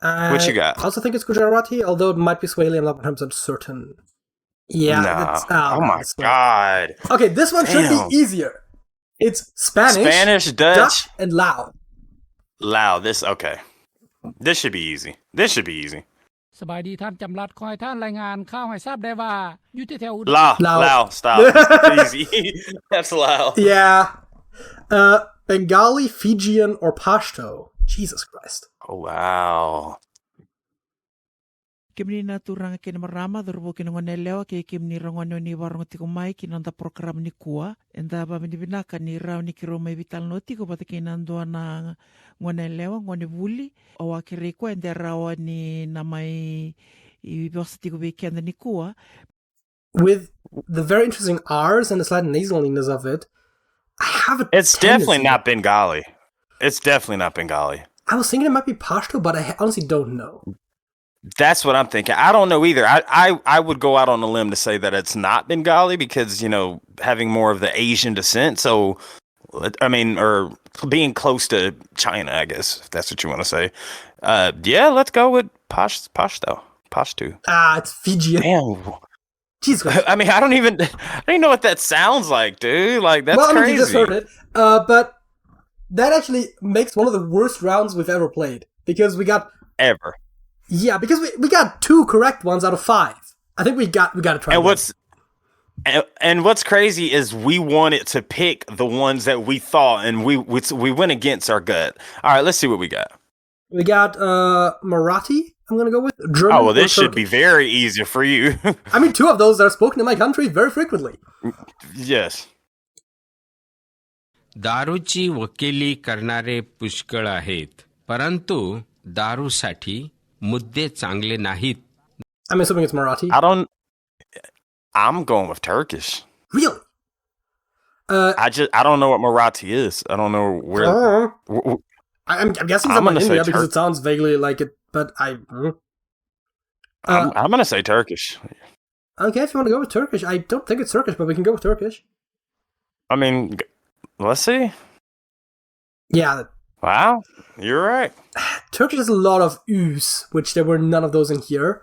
What you got? I also think it's Gujarati, although it might be Swahili. I'm not 100% certain. Yeah. Nah. Oh my God. Okay, this one should be easier. It's Spanish, Dutch, and Lao. Lao. This should be easy. สบายดีท่านจำรัดคอยท่านรายงานข่าวให้ทราบได้ว่าอยู่ที่แถว Lao. Stop. Easy. That's Lao. Yeah. Bengali, Fijian, or Pashto. Jesus Christ. Oh, wow. Kimni na turang kinmarama durbo kinongonelewa ke kimni rongono ni warong tikumai kinonda program ni kuwa enda ba binaka ni raw ni kirome vital noti ko pati kinando na ngonelewa ngoni vuli o akiriko enda raw ni namai university ko weekend ni kuwa. With the very interesting R's and the slight nasaliness of it, I have a It's definitely not Bengali. I was thinking it might be Pashto, but I honestly don't know. That's what I'm thinking. I don't know either. I would go out on a limb to say that it's not Bengali because, having more of the Asian descent. So, I mean, or being close to China, I guess, if that's what you want to say. Yeah, let's go with Pashto. It's Fijian. Damn. Jesus. I mean, I don't even know what that sounds like, dude. Like, that's crazy. You just heard it. But that actually makes one of the worst rounds we've ever played because we got ever. Yeah, because we got 2 correct ones out of 5. I think we got to try. And what's crazy is we wanted to pick the ones that we thought, and we went against our gut. All right, let's see what we got. We got Marathi. I'm gonna go with German. Oh well, this should be very easy for you. I mean, 2 of those are spoken in my country very frequently. Yes. दारूची वकिली करणारे पुष्कळ आहेत, परंतु दारूसाठी मुद्दे चांगले नाहीत. I'm assuming it's Marathi. I'm going with Turkish. Really? I don't know what Marathi is. I don't know where. I'm guessing it's in India because it sounds vaguely like it, but I'm gonna say Turkish. Okay, if you want to go with Turkish, I don't think it's Turkish, but we can go with Turkish. I mean, let's see. Yeah. Wow, you're right. Turkish has a lot of U's, which there were none of those in here.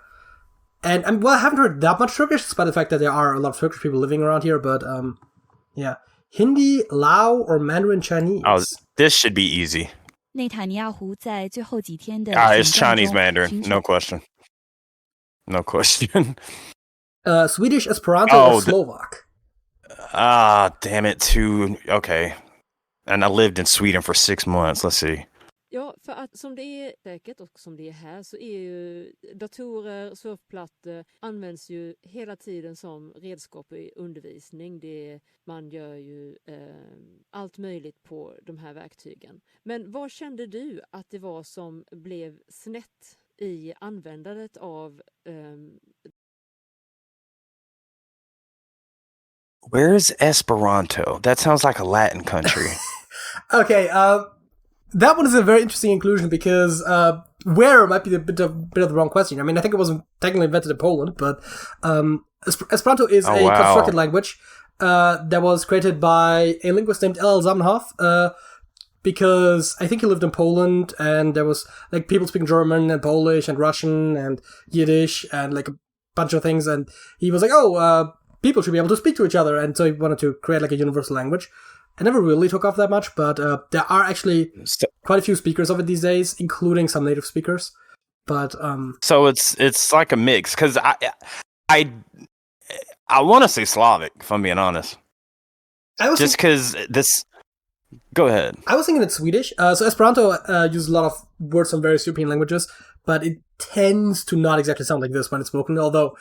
And I haven't heard that much Turkish, despite the fact that there are a lot of Turkish people living around here. But yeah, Hindi, Lao, or Mandarin Chinese. Oh, this should be easy. 内塔尼亚胡在最后几天的 it's Chinese Mandarin, no question. Swedish, Esperanto, or Slovak. Damn it, too. Okay. And I lived in Sweden for 6 months. Let's see. Ja, för att som det är säkert och som det är här så är ju datorer, surfplattor används ju hela tiden som redskap i undervisning. Man gör ju allt möjligt på de här verktygen. Men vad kände du att det var som blev snett i användandet av Where is Esperanto? That sounds like a Latin country. Okay, that one is a very interesting inclusion because where might be a bit of the wrong question. I mean, I think it wasn't technically invented in Poland, but Esperanto is a constructed language that was created by a linguist named L.L. Zamenhof because I think he lived in Poland and there was like people speaking German and Polish and Russian and Yiddish and like a bunch of things, and he was like, people should be able to speak to each other, and so he wanted to create like a universal language. It never really took off that much, but there are actually quite a few speakers of it these days, including some native speakers. But so it's like a mix because I want to say Slavic, if I'm being honest. Just because this. Go ahead. I was thinking it's Swedish. So Esperanto uses a lot of words from various European languages, but it tends to not exactly sound like this when it's spoken. Although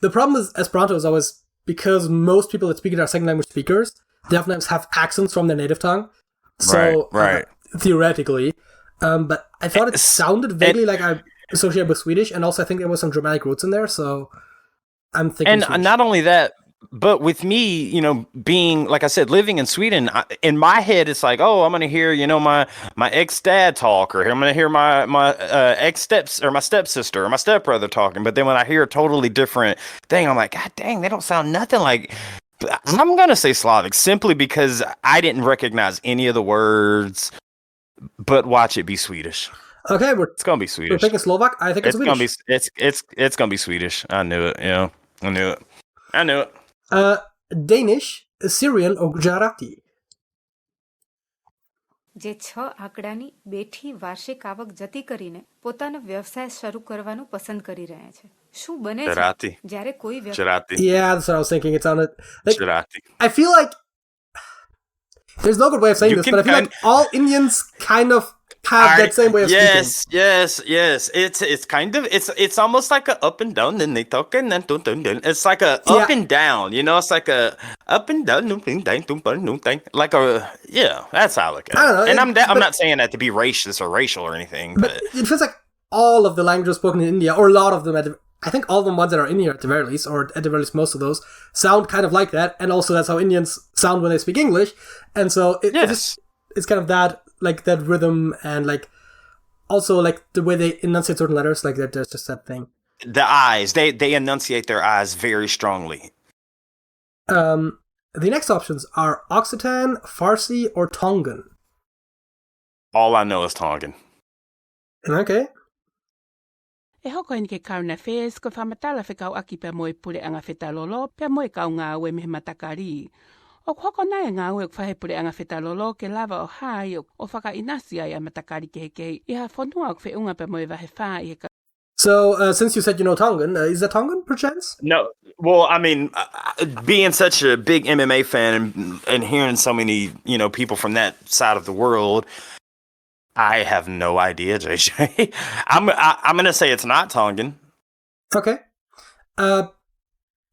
the problem with Esperanto is always because most people that speak it are second language speakers. definitely have accents from their native tongue. So, right. Theoretically. But I thought it sounded vaguely like I associated with Swedish, and also I think there was some dramatic roots in there, so I'm thinking And Swedish. not only that, but with me, being, like I said, living in Sweden, in my head, it's like, oh, I'm going to hear, my ex-dad talk, or I'm going to hear my ex-steps or my stepsister or my stepbrother talking. But then when I hear a totally different thing, I'm like, God dang, they don't sound nothing like. I'm going to say Slavic simply because I didn't recognize any of the words, but watch it be Swedish. Okay, it's going to be Swedish. We're picking Slovak. I think it's Swedish. Gonna be, it's going to be Swedish. I knew it. Yeah, I knew it. Danish, Syrian or Gujarati? જે 6 આંકડાની બેઠી વાર્ષિક આવક જતી કરીને પોતાનો વ્યવસાય શરૂ કરવાનું પસંદ કરી રહ્યા છે. શું બને છે જ્યારે કોઈ Gujarati. Yeah, that's what I was thinking. It sounded like Gujarati. I feel like there's no good way of saying this, but I feel like all Indians kind of have that same way of speaking. Yes. It's kind of it's almost like a up and down, then they talk and then it's like a up and down, it's like a up and down, like a that's how I look at it. I don't know, and I'm not saying that to be racist or racial or anything, but it feels like all of the languages spoken in India, or a lot of them, I think all the ones that are in here at the very least, or at the very least most of those, sound kind of like that, and also that's how Indians sound when they speak English, and so it's kind of that, like that rhythm, and like also like the way they enunciate certain letters, like there's just that thing. The eyes, they enunciate their eyes very strongly. The next options are Occitan, Farsi, or Tongan. All I know is Tongan. Okay. E hoko ni ke kauna fes ko whamatala whekau aki pe moe pule anga whetalolo pe moe kau ngā ue me matakari. O hoko nai ngā ue whahe pule anga whetalolo ke lava o hai o whaka inasi ai a matakari ke I ha whanua o wheunga pe moe wahe wha I he ka. So, since you said you know Tongan, is that Tongan, perchance? No. Well, I mean, being such a big MMA fan and hearing so many, people from that side of the world, I have no idea, JJ. I'm going to say it's not Tongan. Okay.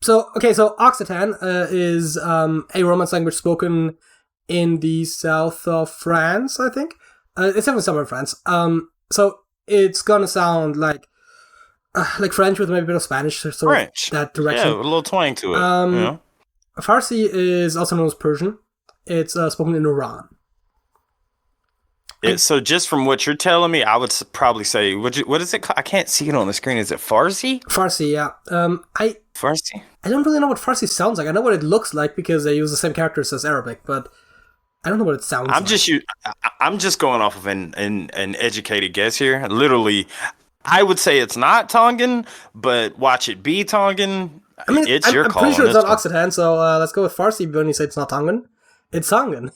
So Occitan is a Romance language spoken in the south of France, I think. It's definitely somewhere in France. So it's going to sound like French with maybe a bit of Spanish, sort French. of that direction. Yeah, a little twang to it. Farsi is also known as Persian. It's spoken in Iran. So just from what you're telling me, I would probably say, what is it called? I can't see it on the screen. Is it Farsi? Farsi, yeah. Farsi? I don't really know what Farsi sounds like. I know what it looks like because they use the same characters as Arabic, but I don't know what it sounds like. I'm just going off of an educated guess here. Literally, I would say it's not Tongan, but watch it be Tongan. I mean, it's your call. I'm pretty sure it's not Occitan, so let's go with Farsi when you say it's not Tongan. It's Tongan.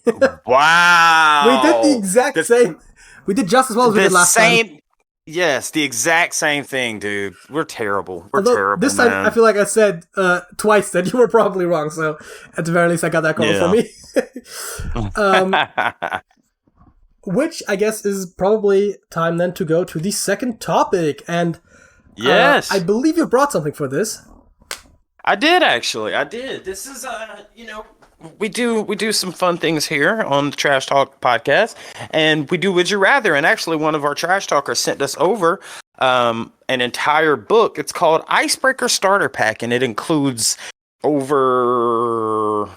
Wow. We did the exact same. We did just as well as we did last time. Yes, the exact same thing, dude. We're terrible. Terrible, this time, man. I feel like I said twice that you were probably wrong, so at the very least I got that going for me. Which I guess is probably time then to go to the second topic. And yes, I believe you brought something for this. I did, actually. I did. This is, we do some fun things here on the Trash Talk podcast, and we do Would You Rather. And actually, one of our Trash Talkers sent us over an entire book. It's called Icebreaker Starter Pack, and it includes over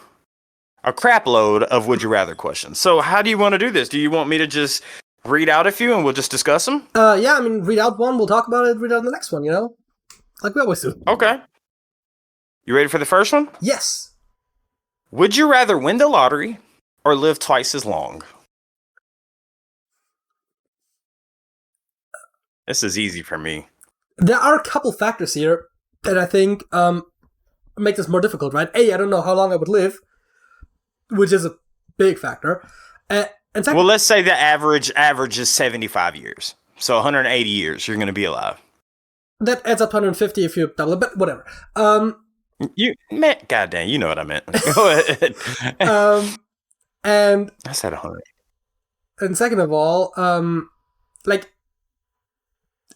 a crap load of Would You Rather questions. So how do you want to do this? Do you want me to just read out a few and we'll just discuss them? Yeah, I mean, read out one, we'll talk about it, read out the next one, like we always do. Okay. You ready for the first one? Yes. Would you rather win the lottery or live twice as long? This is easy for me. There are a couple factors here that I think make this more difficult, right? A, I don't know how long I would live, which is a big factor. And second, well, let's say the average is 75 years. So 180 years you're going to be alive. That adds up to 150 if you double it, but whatever. Goddamn, you know what I meant. Go ahead. And I said 100. And second of all,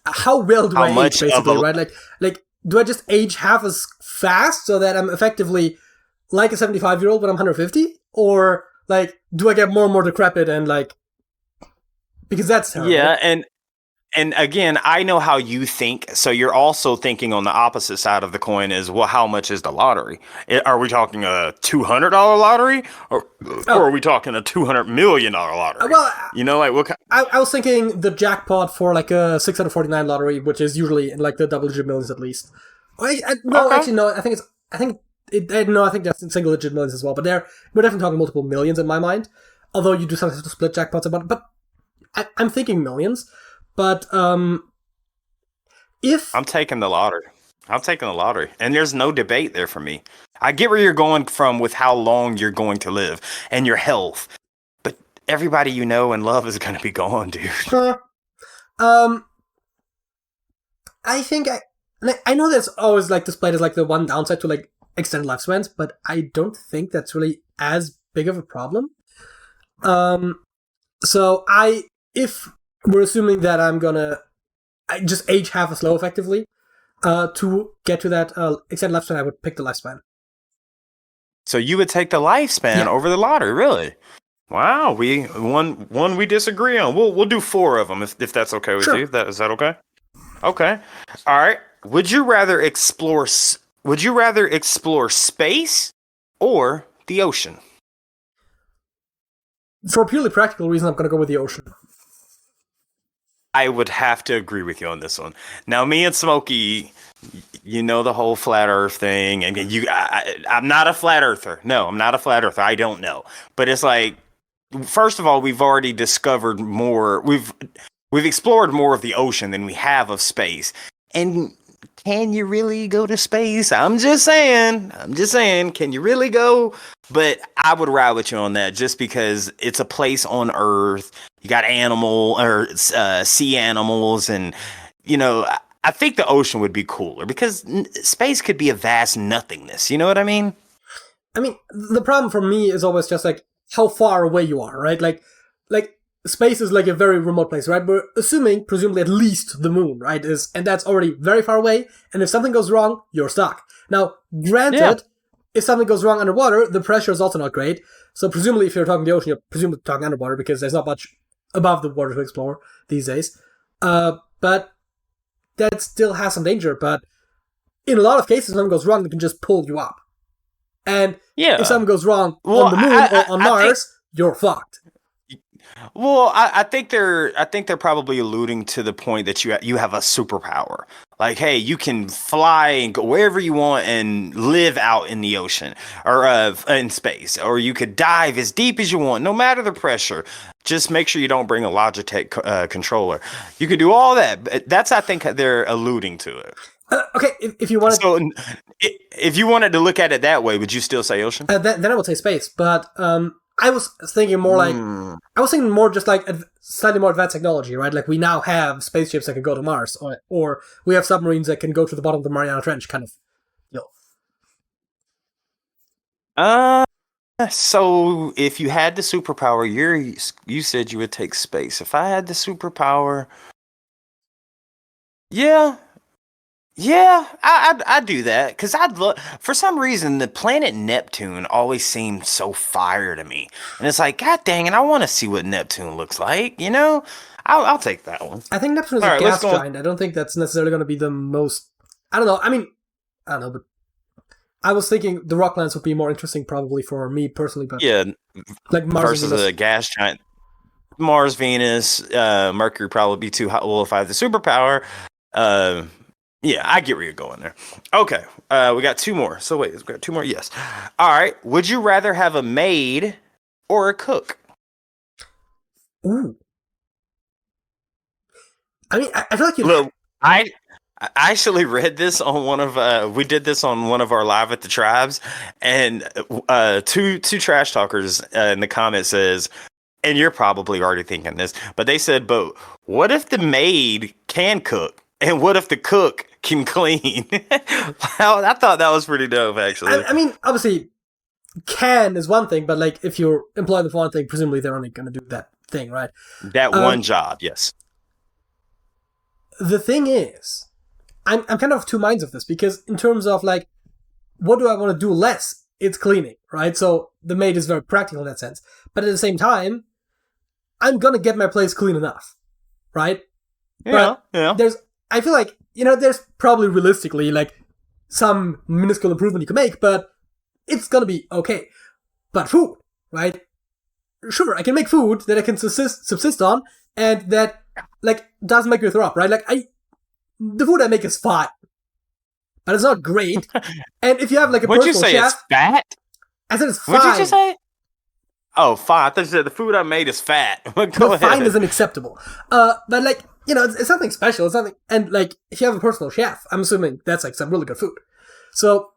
how well do I age, basically, right? Like, do I just age half as fast so that I'm effectively like a 75-year-old when I'm 150? or like do I get more and more decrepit and like because that's terrible. Yeah, and again, I know how you think, so you're also thinking on the opposite side of the coin is, well, how much is the lottery? Are we talking a $200 lottery, or are we talking a $200 million lottery? Well, you know, like what? I was thinking the jackpot for like a 649 lottery, which is usually in like the double-digit millions at least. Actually, no. I think that's in single-digit millions as well. But we're definitely talking multiple millions in my mind. Although you do sometimes have to split jackpots about it, but I'm thinking millions. But if I'm taking the lottery, and there's no debate there for me. I get where you're going from with how long you're going to live and your health, but everybody you know and love is going to be gone, dude. I think I know that's always like displayed as like the one downside to like extended lifespans, but I don't think that's really as big of a problem. So if we're assuming that I'm gonna just age half as slow effectively to get to that extended lifespan, I would pick the lifespan. So you would take the lifespan over the lottery, really? Wow, we disagree on. We'll do 4 of them if that's okay with you. Is that okay? Okay. All right. Would you rather explore space or the ocean? For a purely practical reason, I'm going to go with the ocean. I would have to agree with you on this one. Now, me and Smokey, you know the whole flat Earth thing, and I'm not a flat earther. No, I'm not a flat earther. I don't know, but it's like, first of all, we've already discovered more. We've explored more of the ocean than we have of space, and can you really go to space? I'm just saying, can you really go? But I would ride with you on that just because it's a place on Earth. You got sea animals, and you know, I think the ocean would be cooler because space could be a vast nothingness. You know what I mean? I mean, the problem for me is always just like how far away you are, right? Like space is like a very remote place, right? We're assuming, presumably, at least the moon, right? And that's already very far away. And if something goes wrong, you're stuck. Now, granted, if something goes wrong underwater, the pressure is also not great. So presumably, if you're talking the ocean, you're presumably talking underwater because there's not much above the water to explore these days. But that still has some danger. But in a lot of cases, if something goes wrong, they can just pull you up. And if something goes wrong on the moon or on Mars, you're fucked. Well, I think they're probably alluding to the point that you have a superpower. Like, hey, you can fly and go wherever you want and live out in the ocean or in space, or you could dive as deep as you want, no matter the pressure. Just make sure you don't bring a Logitech controller. You can do all that. That's, I think, they're alluding to it. Okay, if you wanted, so if you wanted to look at it that way, would you still say ocean? Then I would say space, but I was thinking more like just like slightly more advanced technology, right? Like we now have spaceships that can go to Mars, or we have submarines that can go to the bottom of the Mariana Trench, kind of. So if you had the superpower, you said you would take space. If I had the superpower, yeah, I'd do that because I'd look. For some reason, the planet Neptune always seemed so fire to me, and it's like, God dang it, I want to see what Neptune looks like. You know, I'll take that one. I think Neptune is a gas giant. I don't think that's necessarily going to be the most. I don't know. I mean, I don't know, but I was thinking the rock lands would be more interesting, probably for me personally. But yeah, like Mars versus a gas giant. Mars, Venus, Mercury probably be too hot. Well, if I have the superpower, yeah, I get where you're going there. Okay, we got 2 more. So wait, we got 2 more. Yes. All right. Would you rather have a maid or a cook? Ooh. I mean, I feel like you. Look, I actually read this on one of we did this on one of our live at the tribes, and two trash talkers in the comments says, and you're probably already thinking this, but they said, but what if the maid can cook? And what if the cook can clean? Well, I thought that was pretty dope, actually. I mean, obviously, can is one thing, but like if you're employed with one thing, presumably they're only going to do that thing, right? That one job, yes. The thing is, I'm kind of of 2 minds of this because in terms of like, what do I want to do less? it's cleaning, right? So the maid is very practical in that sense. But at the same time, I'm gonna get my place clean enough, right? Yeah, I feel like, there's probably realistically like some minuscule improvement you can make, but it's gonna be okay. But food, right? Sure, I can make food that I can subsist on, and that like doesn't make me throw up, right? Like the food I make is fine, but it's not great. And if you have like a What'd you personal say? chef, It's fat? I said it's fine. What'd you just say? Oh, fine. I thought you said the food I made is fat. Go ahead. Fine isn't acceptable. But like, it's something special. It's something, and like, if you have a personal chef, I'm assuming that's like some really good food. So,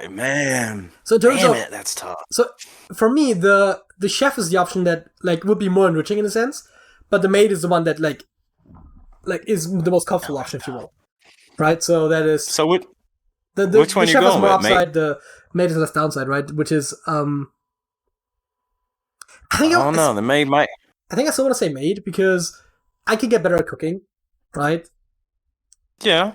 man. So in terms damn of, it, that's tough. So for me, the chef is the option that like would be more enriching in a sense, but the maid is the one that like is the most comfortable option, if you will. Right? So that is. So which one the you chef is going more with, upside, mate? the maid is less downside, right? Which is I don't know. The maid might. I think I still want to say maid because I could get better at cooking, right? Yeah.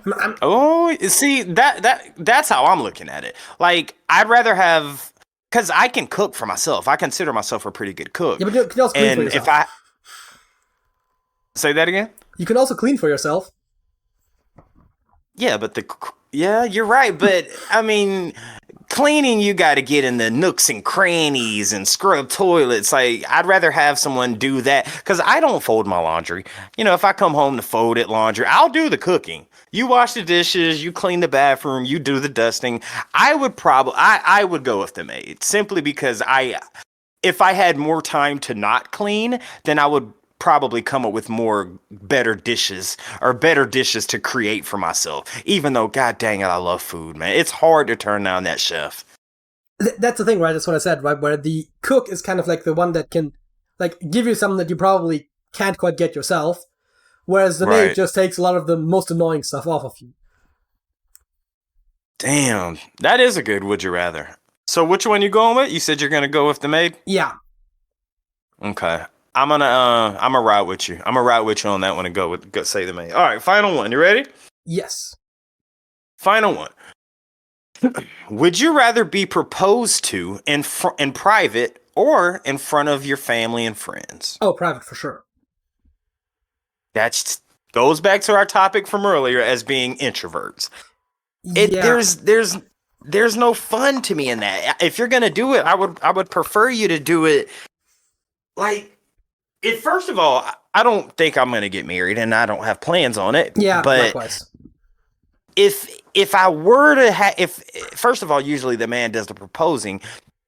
See, that's how I'm looking at it. Like, I'd rather have, because I can cook for myself. I consider myself a pretty good cook. Yeah, but you can also clean for yourself. If I say that again, you can also clean for yourself. Yeah, but you're right. But I mean, cleaning, you got to get in the nooks and crannies and scrub toilets. Like, I'd rather have someone do that because I don't fold my laundry. If I come home to fold it laundry, I'll do the cooking. You wash the dishes, you clean the bathroom, you do the dusting. I would go with the maid simply because if I had more time to not clean, then I would probably come up with better dishes to create for myself, even though, god dang it, I love food, man. It's hard to turn down that chef. That's the thing, right? That's what I said, right? Where the cook is kind of like the one that can like give you something that you probably can't quite get yourself, whereas the maid just takes a lot of the most annoying stuff off of you. Damn, that is a good would you rather. So which one you going with? You said you're gonna go with the maid? Yeah. Okay. I'm gonna ride with you. I'm gonna ride with you on that one and go say the maid. All right, final one. You ready? Yes. Final one. Would you rather be proposed to in private or in front of your family and friends? Oh, private for sure. That goes back to our topic from earlier as being introverts. There's no fun to me in that. If you're gonna do it, I would prefer you to do it like. First of all, I don't think I'm going to get married, and I don't have plans on it. Yeah, but likewise. If I were to first of all, usually the man does the proposing,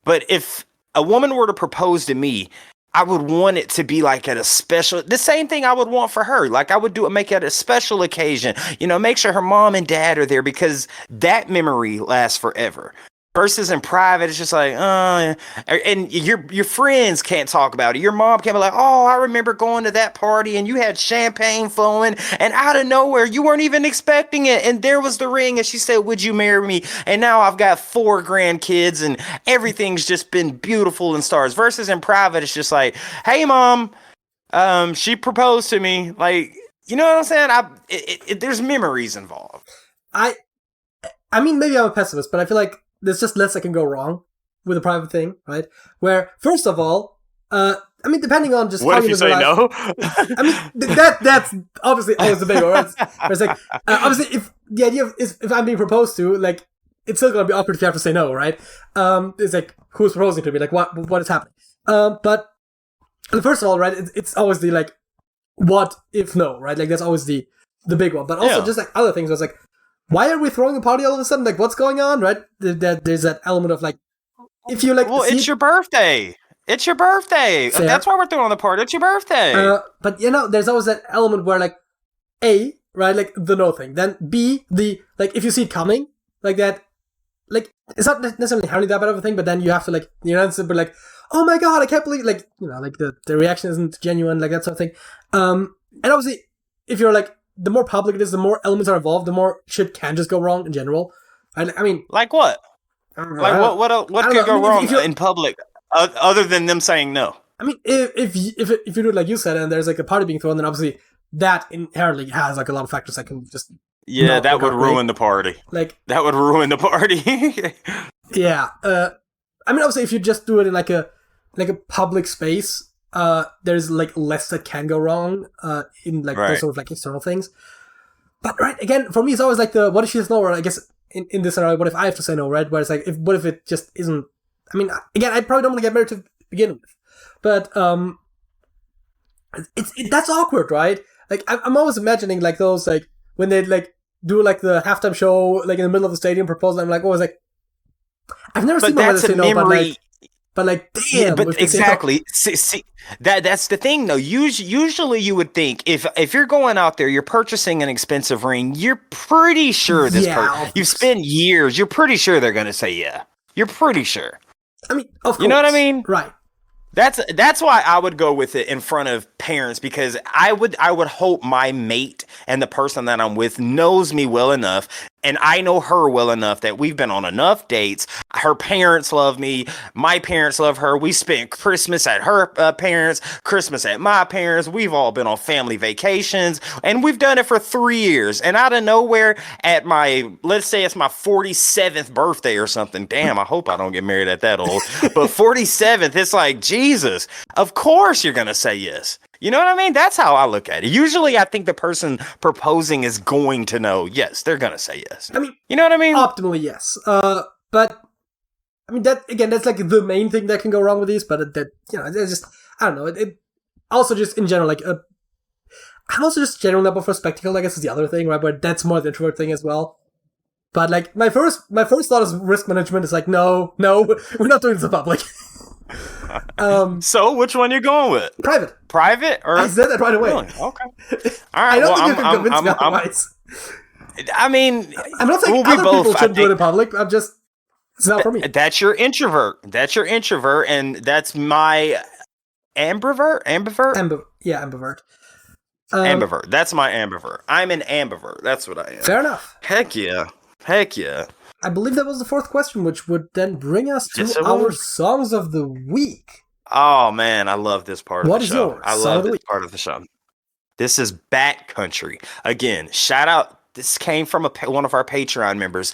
but if a woman were to propose to me, I would want it to be like at the same thing I would want for her. Like I would make it at a special occasion, make sure her mom and dad are there because that memory lasts forever. Versus in private, it's just like, and your friends can't talk about it. Your mom can't be like, oh, I remember going to that party and you had champagne flowing and out of nowhere, you weren't even expecting it. And there was the ring and she said, would you marry me? And now I've got 4 grandkids and everything's just been beautiful and stars. Versus in private, it's just like, hey, mom, she proposed to me. Like, you know what I'm saying? There's memories involved. I mean, maybe I'm a pessimist, but I feel like there's just less that can go wrong with a private thing, right? Where, first of all, depending on just what how if you say no? that's obviously always the big one. Right? It's like, obviously, if the idea of if I'm being proposed to, like, it's still going to be awkward if you have to say no, right? It's like, who's proposing to me? Like, what is happening? But first of all, right, it's always the, like, what if no, right? Like, that's always the big one. But also just, like, other things, it's like, why are we throwing a party all of a sudden? Like, what's going on, right? There's that element of, like, if you, like... Well, it's your birthday. It's your birthday. Fair. That's why we're throwing the party. It's your birthday. But, there's always that element where, like, A, right, like, the no thing. Then B, like, if you see it coming, like that, like, it's not necessarily inherently that bad of a thing, but then you have to, like, but like, oh my god, I can't believe, like, like, the reaction isn't genuine, like, that sort of thing. And obviously, if you're, like, the more public it is, the more elements are involved, the more shit can just go wrong in general. I mean... Like what? Like, what could go wrong in public, other than them saying no? I mean, if you do it like you said, and there's, like, a party being thrown, then obviously that inherently has, like, a lot of factors that can just... Yeah, that would ruin the party. Like... That would ruin the party. Yeah. I mean, obviously, if you just do it in like a public space, there's like less that can go wrong in like those sort of like external things. But right, again, for me, it's always like the what if she says no, or I guess in this scenario, what if I have to say no, right? Where it's like, what if it just isn't? I mean, again, I probably don't want to get married to begin with, but that's awkward, right? Like I'm always imagining like those like when they like do like the halftime show like in the middle of the stadium proposal. I'm like always like, I've never seen my mother say no, but like damn. But exactly. See, that's the thing though. Usually you would think if you're going out there, you're purchasing an expensive ring, you're pretty sure you've spent years. You're pretty sure they're gonna say yeah. You're pretty sure. I mean, of course. You know what I mean? Right. That's why I would go with it in front of parents, because I would hope my mate and the person that I'm with knows me well enough, and I know her well enough that we've been on enough dates. Her parents love me. My parents love her. We spent Christmas at her parents, Christmas at my parents. We've all been on family vacations, and we've done it for 3 years. And out of nowhere, at let's say it's my 47th birthday or something. Damn, I hope I don't get married at that old. But 47th, it's like, Jesus, of course you're going to say yes. You know what I mean? That's how I look at it. Usually I think the person proposing is going to know, yes, they're going to say yes. I mean, you know what I mean? Optimally, yes. But I mean, that's like the main thing that can go wrong with these, but it's just, I don't know. It also just in general, like, I'm also just generally up for spectacle, I guess is the other thing, right? But that's more the introvert thing as well. But like, my first thought is risk management is like, no, we're not doing this in public. So which one you going with? Private? Or I said that right away. Really? Okay. All right. I don't think you can convince me otherwise. I mean, I'm not saying other people shouldn't do it in public. It's not for me. That's your introvert. And that's my ambivert. Ambivert. Ambivert. That's my ambivert. I'm an ambivert. That's what I am. Fair enough. Heck yeah. I believe that was the fourth question, which would then bring us to our songs of the week. Oh man, I love this part of the show. What is yours? I love this part of the show. This is Backcountry. Again, shout out. This came from one of our Patreon members.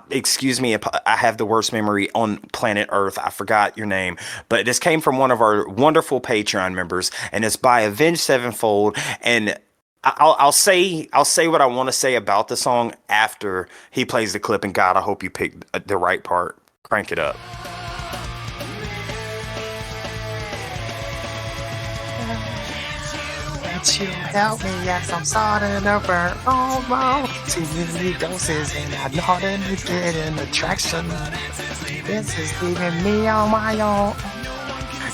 Excuse me, I have the worst memory on planet Earth. I forgot your name, but this came from one of our wonderful Patreon members, and it's by Avenged Sevenfold. And I'll say what I want to say about the song after he plays the clip. And God, I hope you picked the right part. Crank it up. Can't you help me? Yes, I'm starting to burn almost. Too many doses and I'm not in to get an attraction. This is leaving me on my own.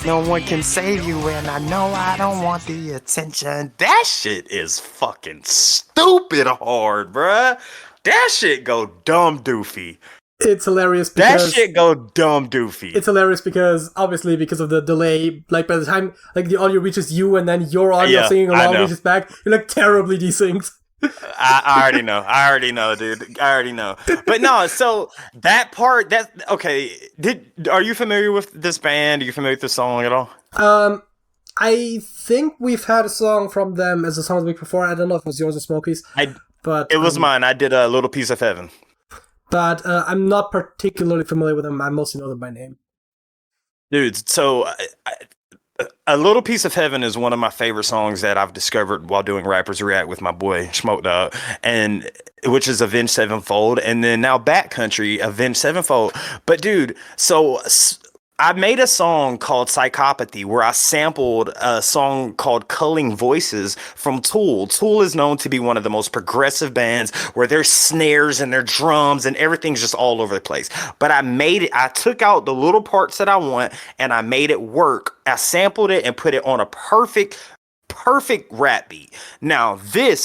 No one can save you, and I know I don't want the attention. That shit is fucking stupid hard, bruh. That shit go dumb doofy. It's hilarious because that shit go dumb doofy. It's hilarious because obviously because of the delay, like by the time like the audio reaches you and then your audio singing along reaches back, you're like terribly desynced. I already know, dude. I already know. But no, so that part, okay. Are you familiar with this band? Are you familiar with this song at all? I think we've had a song from them as a song of the week before. I don't know if it was yours or Smokey's. But it was mine. I did A Little Piece of Heaven. But I'm not particularly familiar with them. I mostly know them by name. Dude, so A Little Piece of Heaven is one of my favorite songs that I've discovered while doing Rappers React with my boy Smoke Dog, and which is Avenged Sevenfold, and then now Backcountry, Avenged Sevenfold. But dude, so I made a song called Psychopathy where I sampled a song called Culling Voices from Tool. Tool is known to be one of the most progressive bands where there's snares and their drums and everything's just all over the place. But I took out the little parts that I want and I made it work. I sampled it and put it on a perfect rap beat. Now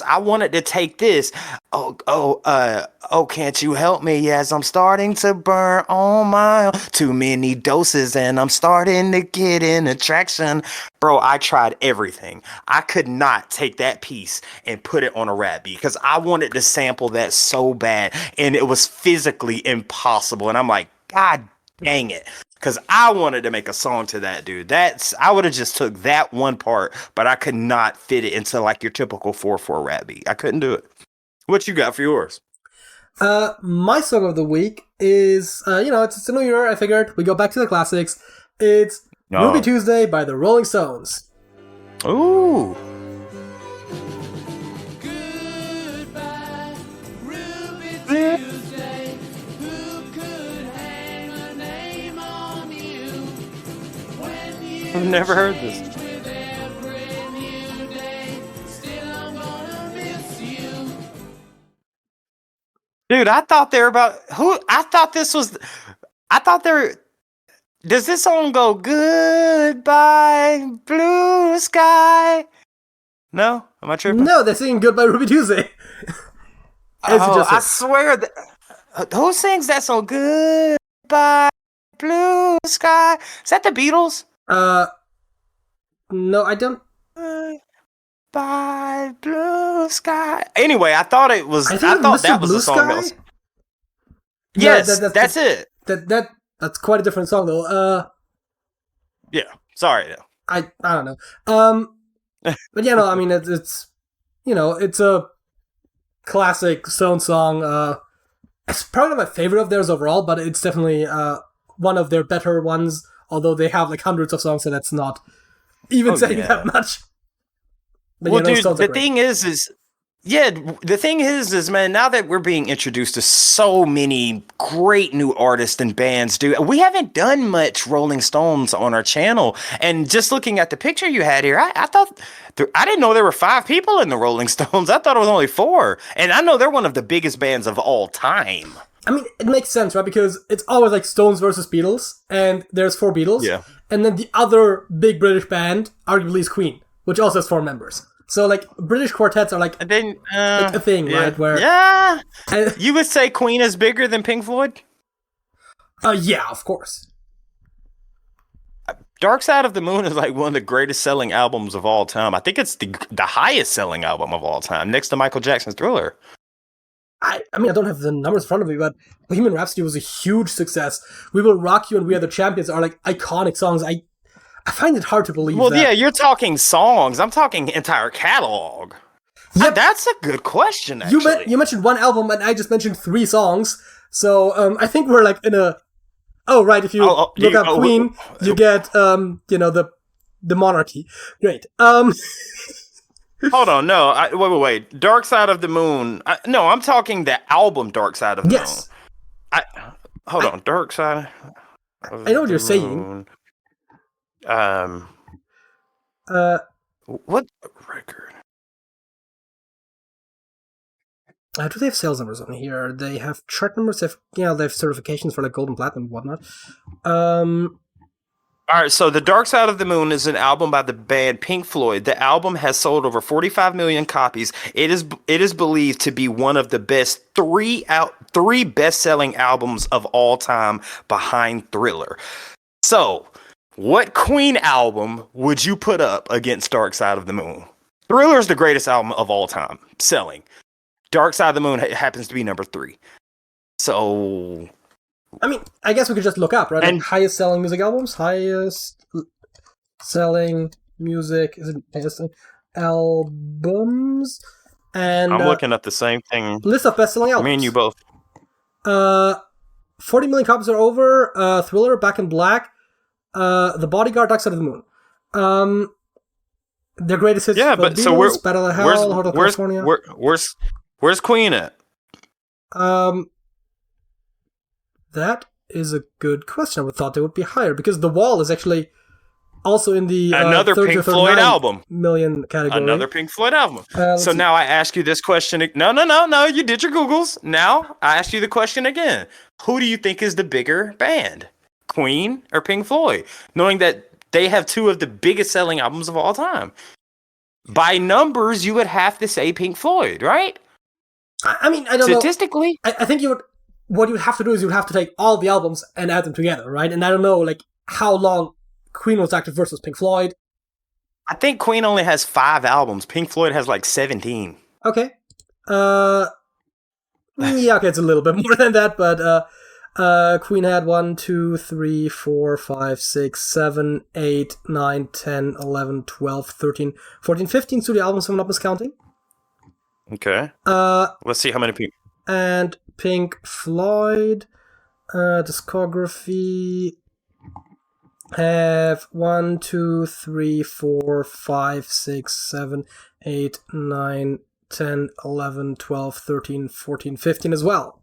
I wanted to take this. Can't you help me? Yes, I'm starting to burn on my own. Too many doses and I'm starting to get in attraction. Bro, I tried everything. I could not take that piece and put it on a rap beat because I wanted to sample that so bad and it was physically impossible. And I'm like, God dang it. Because I wanted to make a song to that, dude. I would have just took that one part, but I could not fit it into like your typical 4/4 rap beat. I couldn't do it. What you got for yours? My song of the week is, it's a new year. I figured we go back to the classics. It's Ruby Tuesday by the Rolling Stones. Ooh. Goodbye, Ruby Tuesday. Who could hang a name on you when you I've never heard this. with every new day? Still, I'm gonna miss you. Dude, I thought they were about who? I thought they were. Does this song go goodbye, blue sky? No, am I tripping? No, they're singing Goodbye Ruby Tuesday. I swear that who sings that song? Goodbye, blue sky. Is that the Beatles? No, I don't. By blue sky. Anyway, I thought it was. I thought Mr. that was Blue the song. Sky? That was, yes, that's it. That's quite a different song though. Yeah, sorry. I don't know. But yeah, no, I mean it's it's a classic Stone song. It's probably not my favorite of theirs overall, but it's definitely one of their better ones. Although they have like hundreds of songs, so that's not even saying that much. But Well, dude, the thing is, man, now that we're being introduced to so many great new artists and bands, dude, we haven't done much Rolling Stones on our channel. And just looking at the picture you had here, I thought, I didn't know there were 5 people in the Rolling Stones. I thought it was only 4. And I know they're one of the biggest bands of all time. I mean, it makes sense, right? Because it's always like Stones versus Beatles, and there's 4 Beatles. Yeah. And then the other big British band, arguably, is Queen, which also has 4 members. So, like, British quartets are like, like a thing, right? Where you would say Queen is bigger than Pink Floyd? Yeah, of course. Dark Side of the Moon is like one of the greatest selling albums of all time. I think it's the highest selling album of all time, next to Michael Jackson's Thriller. I mean, I don't have the numbers in front of me, but Bohemian Rhapsody was a huge success. We Will Rock You and We Are the Champions are like iconic songs. I find it hard to believe. Well, yeah, you're talking songs. I'm talking entire catalog. Yeah, that's a good question, actually. You mentioned one album, and I just mentioned 3 songs. So I think we're like in a... Oh, right, if you look up Queen, you get, the monarchy. Great. Hold on, no. Wait. Dark Side of the Moon. No, I'm talking the album Dark Side of the Moon. Hold on, Dark Side. I know what you're saying. What record? Do they have sales numbers on here? They have chart numbers. They have certifications for like gold and platinum and whatnot. All right, so The Dark Side of the Moon is an album by the band Pink Floyd. The album has sold over 45 million copies. It is believed to be one of the best 3 best-selling albums of all time, behind Thriller. So, what Queen album would you put up against Dark Side of the Moon? Thriller is the greatest album of all time, selling. Dark Side of the Moon happens to be number 3. So... I mean, I guess we could just look up, right? And like highest selling music albums, highest selling music albums, and I'm looking at the same thing. List of best selling albums. Me and you both. 40 million copies are over. Thriller, Back in Black, The Bodyguard, Dark Side of the Moon. Their greatest hits. Yeah, but Beatles, so where's Battle of Hell, Hotel California. Where's Queen at? That is a good question. I would thought they would be higher because The Wall is actually also in the another Pink Floyd album million category. Another Pink Floyd album. So now I ask you this question. No. You did your Googles. Now I ask you the question again. Who do you think is the bigger band, Queen or Pink Floyd? Knowing that they have 2 of the biggest selling albums of all time. By numbers, you would have to say Pink Floyd, right? I mean, I don't know. Statistically, I think you would. What you would have to do is you would have to take all the albums and add them together, right? And I don't know, like, how long Queen was active versus Pink Floyd. I think Queen only has 5 albums. Pink Floyd has like 17. Okay. Yeah, okay, it's a little bit more than that, but Queen had 1, 2, 3, 4, 5, 6, 7, 8, 9, 10, 11, 12, 13, 14, 15 studio albums, if I'm not miscounting. Okay. Let's see how many people. And Pink Floyd discography have 1, 2, 3, 4, 5, 6, 7, 8, 9, 10, 11, 12, 13, 14, 15 as well.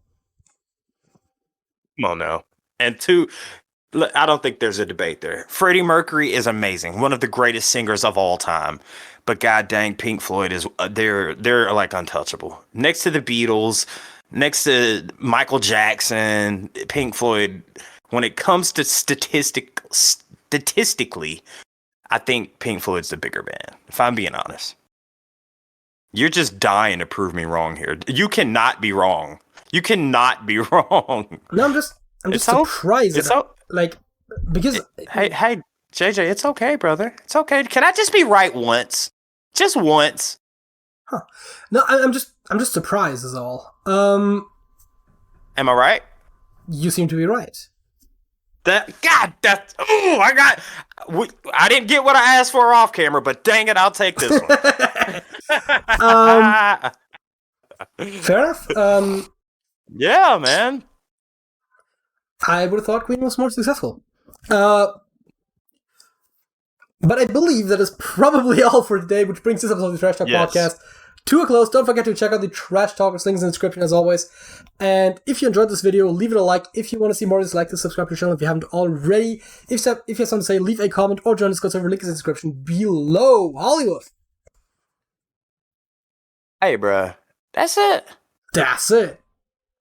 Come on now. And 2, I don't think there's a debate there. Freddie Mercury is amazing, one of the greatest singers of all time. But god dang, Pink Floyd is they're like untouchable. Next to the Beatles, next to Michael Jackson, Pink Floyd, when it comes to statistically, I think Pink Floyd's the bigger band, if I'm being honest. You're just dying to prove me wrong here. You cannot be wrong. You cannot be wrong. No, I'm just surprised. Because hey, JJ, it's okay, brother. It's okay. Can I just be right once? Just once. Huh. No, I'm just surprised is all. Am I right? You seem to be right. I didn't get what I asked for off camera, but dang it, I'll take this one. Fair enough. Yeah, man. I would have thought Queen was more successful. But I believe that is probably all for today, which brings this episode of the Trash Talk Podcast to a close. Don't forget to check out the Trash Talkers links in the description as always. And if you enjoyed this video, leave it a like. If you want to see more of this, like this, subscribe to the channel if you haven't already. If you have something to say, leave a comment or join the Discord server. Link is in the description below. Hollywood. Hey, bruh. That's it. That's it.